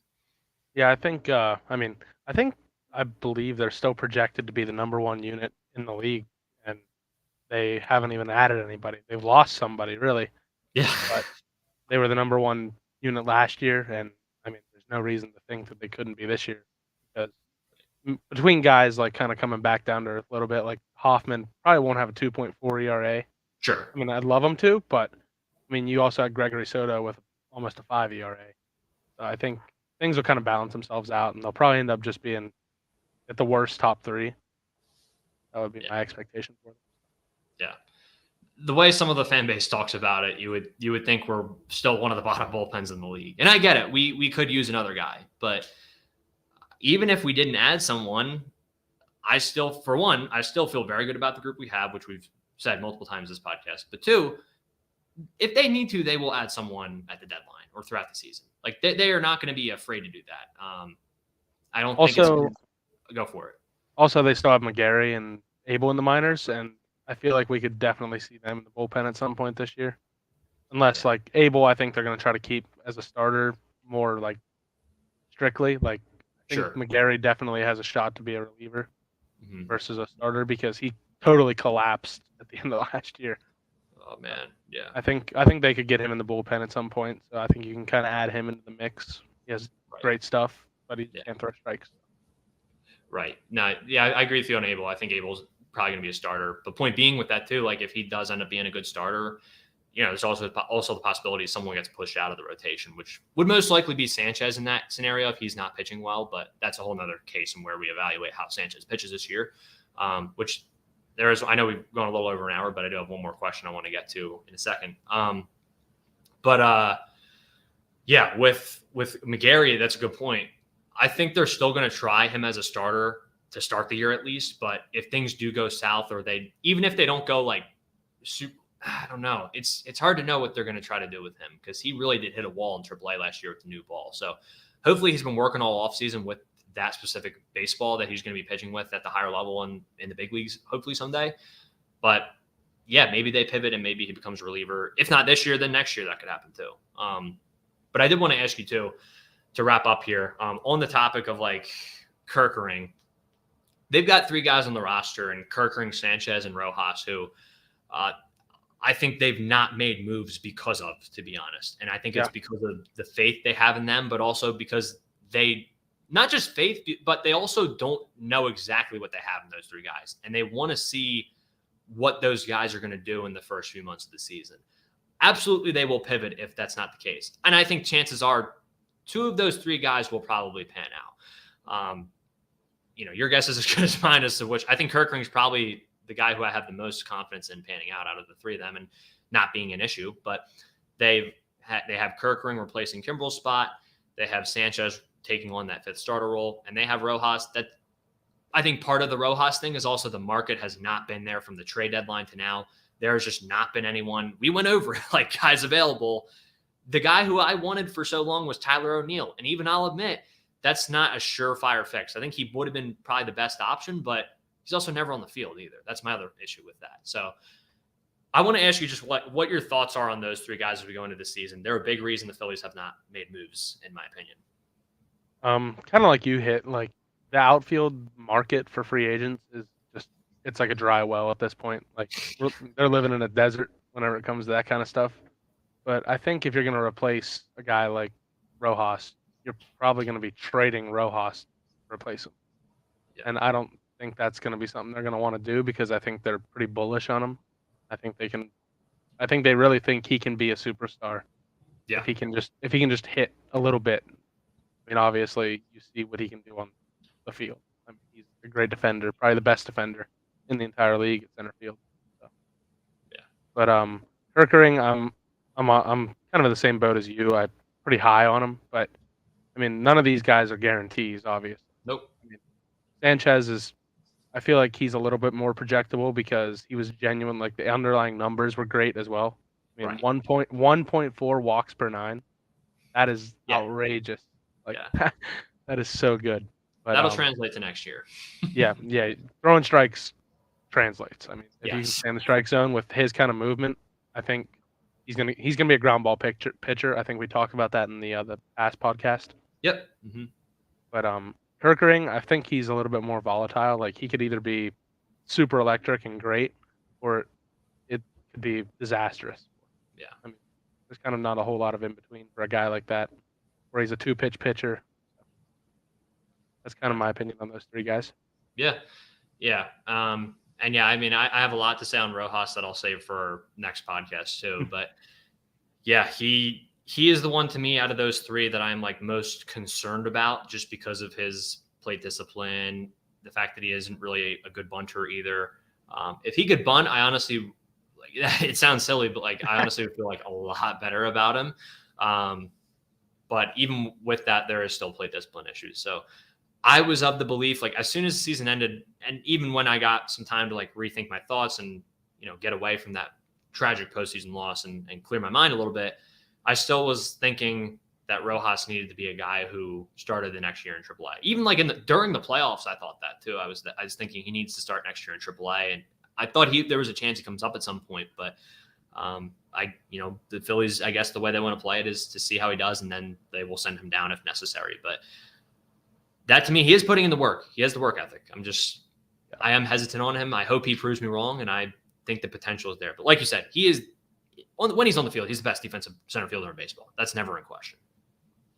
Yeah, I think. I believe they're still projected to be the number one unit in the league, and they haven't even added anybody. They've lost somebody, really. Yeah. But they were the number one unit last year, and I mean, there's no reason to think that they couldn't be this year. Because between guys like kind of coming back down to earth a little bit, like Hoffman probably won't have a 2.4 ERA. Sure. I mean, I'd love him to, but I mean, you also had Gregory Soto with almost a 5 ERA. So I think things will kind of balance themselves out, and they'll probably end up just being at the worst top 3. That would be my expectation for them. Yeah. The way some of the fan base talks about it, you would think we're still one of the bottom bullpens in the league. And I get it. We could use another guy. But even if we didn't add someone, I still feel very good about the group we have, which we've said multiple times this podcast. But 2, if they need to, they will add someone at the deadline or throughout the season. Like, they are not going to be afraid to do that. I don't think go for it. Also, they still have McGarry, and Abel in the minors, and I feel like we could definitely see them in the bullpen at some point this year. Unless Yeah, like Abel, I think they're going to try to keep as a starter more like strictly. Like I think sure. McGarry definitely has a shot to be a reliever Hmm. versus a starter because he totally collapsed at the end of last year. Oh So man, yeah, I think they could get him in the bullpen at some point. So I think you can kind of add him into the mix. He has right. great stuff, but he Yeah, can't throw strikes. right. No, yeah, I agree with you on Abel. I think Abel's probably going to be a starter. But point being with that too, like if he does end up being a good starter, there's also the possibility someone gets pushed out of the rotation, which would most likely be Sanchez in that scenario if he's not pitching well. But that's a whole other case in where we evaluate how Sanchez pitches this year. Which there is. I know we've gone a little over an hour, but I do have one more question I want to get to in a second. But yeah, with McGarry, that's a good point. I think they're still going to try him as a starter to start the year at least. But if things do go south, or even if they don't go like super, I don't know. It's hard to know what they're going to try to do with him because he really did hit a wall in AAA last year with the new ball. So hopefully he's been working all offseason with that specific baseball that he's going to be pitching with at the higher level and in the big leagues, hopefully someday. But yeah, maybe they pivot and maybe he becomes a reliever. If not this year, then next year that could happen too. But I did want to ask you too, to wrap up here, on the topic of like Kerkering. They've got three guys on the roster, and Kerkering, Sanchez, and Rojas, who uh, I think they've not made moves because of, to be honest. And I think it's Yeah, because of the faith they have in them, but also because they, not just faith, but they also don't know exactly what they have in those three guys. And they want to see what those guys are going to do in the first few months of the season. Absolutely, they will pivot if that's not the case. And I think chances are two of those three guys will probably pan out. Your guess is as good as mine as to which. I think Kerkering's probably the guy who I have the most confidence in panning out of the three of them and not being an issue. But they have Kerkering replacing Kimbrel's spot. They have Sanchez taking on that fifth starter role, and they have Rojas. That I think part of the Rojas thing is also the market has not been there from the trade deadline to now. There's just not been anyone. We went over it, like guys available. The guy who I wanted for so long was Tyler O'Neill. And even I'll admit, that's not a surefire fix. I think he would have been probably the best option, but he's also never on the field either. That's my other issue with that. So I want to ask you just what your thoughts are on those three guys as we go into the season. They're a big reason the Phillies have not made moves, in my opinion. kind of like you hit, like the outfield market for free agents is just it's like a dry well at this point. Like they're living in a desert whenever it comes to that kind of stuff. But I think if you're going to replace a guy like Rojas, you're probably going to be trading Rojas to replace him. Yeah. And I don't think that's going to be something they're going to want to do because I think they're pretty bullish on him. I think they can. I think they really think he can be a superstar Yeah. if he can just hit a little bit. I mean, obviously, you see what he can do on the field. I mean, he's a great defender, probably the best defender in the entire league at center field. So. Yeah. But Kerkering, I'm kind of in the same boat as you. I'm pretty high on him, but I mean, none of these guys are guarantees. Obviously, Nope. I mean, Sanchez is. I feel like he's a little bit more projectable because he was genuine. Like the underlying numbers were great as well. I mean, Right. 1.4 walks per nine. That is Yeah. outrageous. Like Yeah. that is so good. But That'll translate to next year. yeah, throwing strikes translates. I mean, if you can Yes. stay in the strike zone with his kind of movement, I think he's gonna be a ground ball pitcher. I think we talked about that in the past podcast. Yep. Mm-hmm. But Kerkering, I think he's a little bit more volatile. Like he could either be super electric and great, or it could be disastrous. Yeah. I mean, there's kind of not a whole lot of in between for a guy like that, where he's a two-pitch pitcher. That's kind of my opinion on those three guys. Yeah. Yeah. And yeah, I mean, I have a lot to say on Rojas that I'll save for next podcast too. But yeah, he is the one to me out of those three that I'm like most concerned about just because of his plate discipline, the fact that he isn't really a good bunter either. If he could bunt, I honestly like it sounds silly, but like I honestly would feel like a lot better about him. But even with that, there is still plate discipline issues. So I was of the belief, like as soon as the season ended, and even when I got some time to like rethink my thoughts and get away from that tragic postseason loss and clear my mind a little bit, I still was thinking that Rojas needed to be a guy who started the next year in AAA. Even like during the playoffs, I thought that too. I was thinking he needs to start next year in AAA, and I thought there was a chance he comes up at some point. But the Phillies, I guess the way they want to play it is to see how he does, and then they will send him down if necessary. But that to me, he is putting in the work. He has the work ethic. I am hesitant on him. I hope he proves me wrong, and I think the potential is there. But like you said, he is when he's on the field, he's the best defensive center fielder in baseball. That's never in question.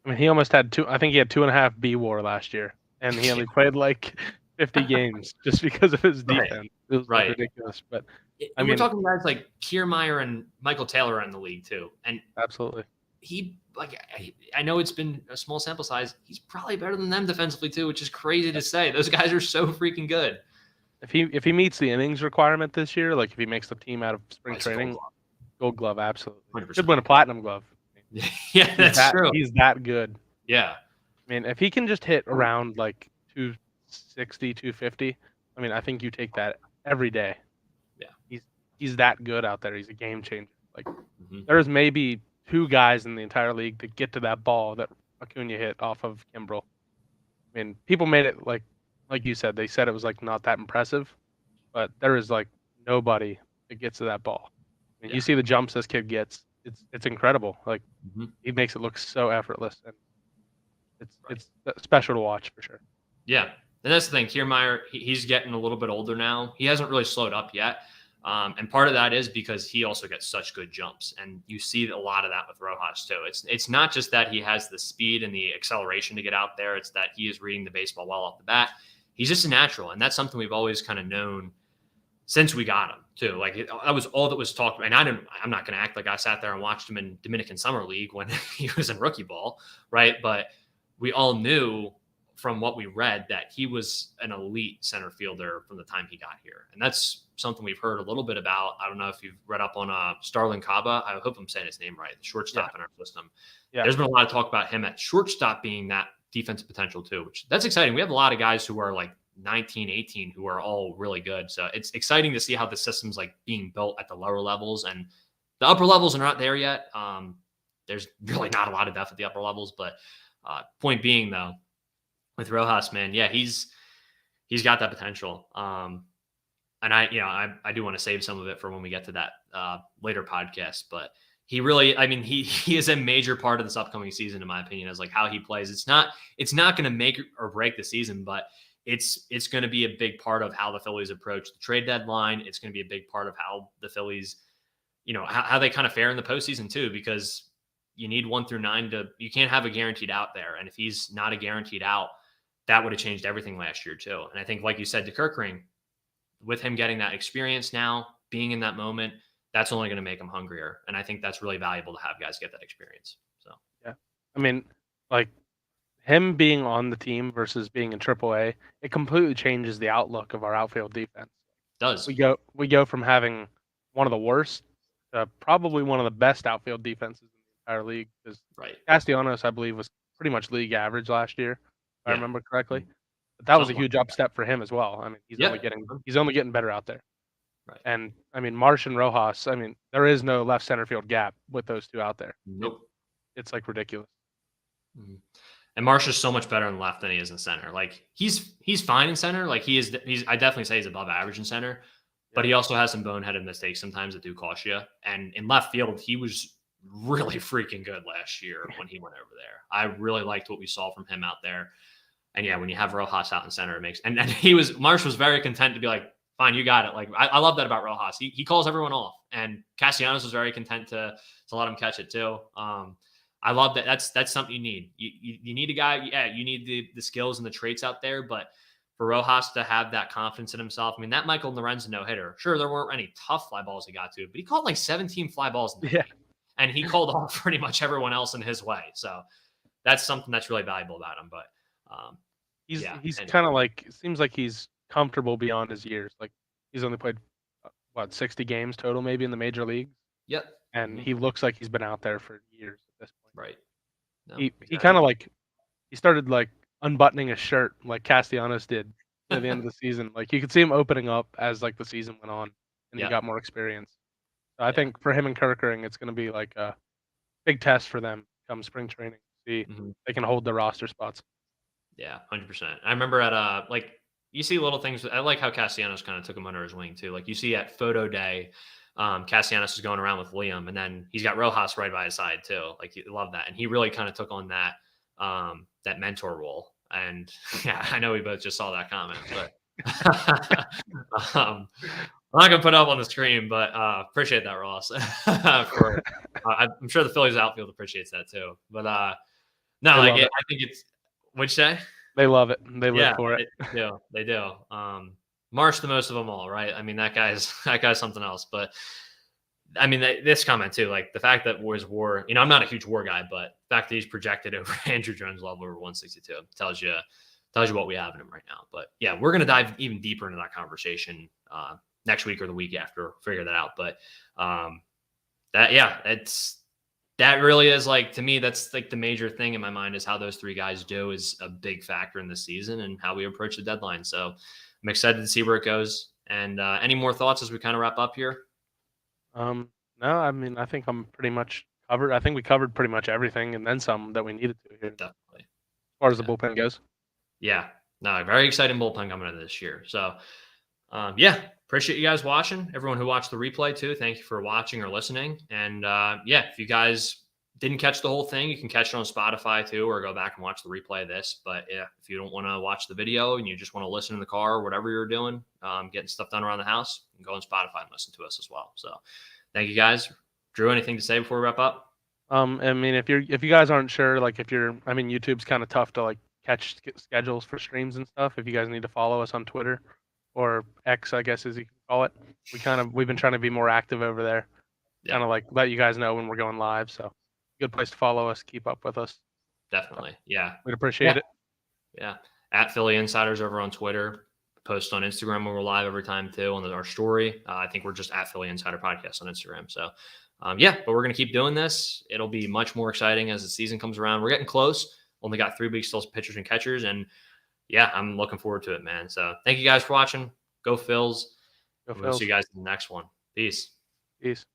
I mean, he almost had I think he had 2.5 B-WAR last year, and he only played like 50 games just because of his defense. It was ridiculous. But we're talking guys like Kiermaier and Michael Taylor in the league too, and absolutely, I know it's been a small sample size. He's probably better than them defensively too, which is crazy to say. Those guys are so freaking good. If he meets the innings requirement this year, like if he makes the team out of spring training, Gold Glove, absolutely. 100%. Should win a Platinum Glove. Yeah, that's true. He's that good. Yeah. I mean, if he can just hit around like 260, 250, I mean, I think you take that every day. Yeah. He's that good out there. He's a game changer. Like there's maybe 2 guys in the entire league that get to that ball that Acuna hit off of Kimbrel. I mean, people made it like you said, they said it was like not that impressive, but there is like nobody that gets to that ball. I mean, you see the jumps this kid gets, it's incredible. Like he makes it look so effortless, and it's special to watch for sure. Yeah, and that's the thing. Kiermaier, he's getting a little bit older now. He hasn't really slowed up yet, and part of that is because he also gets such good jumps, and you see a lot of that with Rojas too. It's not just that he has the speed and the acceleration to get out there; it's that he is reading the baseball well off the bat. He's just a natural, and that's something we've always kind of known since we got him too. Like that was all that was talked. And I'm not going to act like I sat there and watched him in Dominican Summer League when he was in rookie ball, right? But we all knew from what we read that he was an elite center fielder from the time he got here, and that's something we've heard a little bit about. I don't know if you've read up on Starlin Caba. I hope I'm saying his name right. The shortstop in our system. Yeah. There's been a lot of talk about him at shortstop being that defensive potential too, which that's exciting. We have a lot of guys who are like 19, 18 who are all really good. So it's exciting to see how the system's like being built at the lower levels, and the upper levels are not there yet. There's really not a lot of depth at the upper levels, but point being though, with Rojas, man, yeah, he's got that potential. And I do want to save some of it for when we get to that later podcast, but he really, I mean, he is a major part of this upcoming season, in my opinion, as like how he plays. It's not going to make or break the season, but it's going to be a big part of how the Phillies approach the trade deadline. It's going to be a big part of how the Phillies, how they kind of fare in the postseason too, because you need 1 through 9 you can't have a guaranteed out there. And if he's not a guaranteed out, that would have changed everything last year too. And I think, like you said, to Kerkering, with him getting that experience now, being in that moment, that's only going to make him hungrier. And I think that's really valuable to have guys get that experience. So, yeah. I mean, like him being on the team versus being in AAA, it completely changes the outlook of our outfield defense. It does. We go from having one of the worst to probably one of the best outfield defenses in the entire league. Because Castellanos, I believe, was pretty much league average last year, if I remember correctly. But that was a huge upstep for him as well. I mean, he's only getting better out there. Right. And I mean, Marsh and Rojas, I mean, there is no left center field gap with those two out there. Nope. It's like ridiculous. Mm-hmm. And Marsh is so much better in left than he is in center. Like he's fine in center. Like I definitely say he's above average in center, but he also has some boneheaded mistakes sometimes that do cost you. And in left field, he was really freaking good last year when he went over there. I really liked what we saw from him out there. And yeah, when you have Rojas out in center, it makes, and Marsh was very content to be like, fine, you got it. Like, I love that about Rojas. He calls everyone off, and Castellanos was very content to let him catch it too. I love that. That's something you need. You need a guy. Yeah, you need the skills and the traits out there, but for Rojas to have that confidence in himself. I mean, that Michael Lorenzen no-hitter, sure, there weren't any tough fly balls he got to, but he called like 17 fly balls in the game, and he called off pretty much everyone else in his way. So that's something that's really valuable about him. But he's kind of like, it seems like he's comfortable beyond his years. Like he's only played 60 games total maybe in the major leagues. Yep. And he looks like he's been out there for years at this point. Right. No, he kind of like, he started like unbuttoning his shirt like Castellanos did at the end of the season. Like you could see him opening up as like the season went on, and he got more experience. So I think for him and Kerkering, it's going to be like a big test for them come spring training. see Mhm. they can hold the roster spots. Yeah, 100%. I remember at like you see little things. I like how Castellanos kind of took him under his wing too. Like you see at photo day, Castellanos is going around with Liam, and then he's got Rojas right by his side too. Like you love that, and he really kind of took on that mentor role. And yeah, I know we both just saw that comment, but I'm not gonna put it up on the screen, but appreciate that, Ross. For I'm sure the Phillies outfield appreciates that too. But no, They like love it. I think it's which day. They love it. They live Yeah, for it. they do. They do. Marsh the most of them all, right? I mean, that guy's that guy's something else. But I mean, this comment too, like the fact that WAR. I'm not a huge WAR guy, but the fact that he's projected over Andrew Jones level over 162 tells you what we have in him right now. But yeah, we're gonna dive even deeper into that conversation next week or the week after, figure that out. But that really is like, to me, that's like the major thing in my mind is how those three guys do is a big factor in the season and how we approach the deadline. So I'm excited to see where it goes. And any more thoughts as we kind of wrap up here? No, I mean, I think I'm pretty much covered. I think we covered pretty much everything and then some that we needed to here as Definitely. far as the Yeah. bullpen goes. Yeah. No, very exciting bullpen coming into this year. So yeah, appreciate you guys watching. Everyone who watched the replay too, thank you for watching or listening. And yeah, if you guys didn't catch the whole thing, you can catch it on Spotify too, or go back and watch the replay of this. But yeah, if you don't want to watch the video and you just want to listen in the car or whatever you're doing, getting stuff done around the house, you can go on Spotify and listen to us as well. So thank you guys. Drew, anything to say before we wrap up? I mean, if you guys aren't sure, like I mean, YouTube's kind of tough to like catch schedules for streams and stuff. If you guys need to follow us on Twitter or X, I guess as you can call it, we've been trying to be more active over there, Yeah, kind of like let you guys know when we're going live. So good place to follow us, keep up with us. So definitely. Yeah. we'd appreciate Yeah. it. Yeah. At Philly Insiders over on Twitter. Post on Instagram when we're live every time too on our story. I think we're just at Philly Insider Podcast on Instagram. So yeah, but we're going to keep doing this. It'll be much more exciting as the season comes around. We're getting close. Only got 3 weeks till pitchers and catchers. And yeah, I'm looking forward to it, man. So thank you guys for watching. Go Phils. Go We'll see Phils. you guys in the next one. Peace. Peace.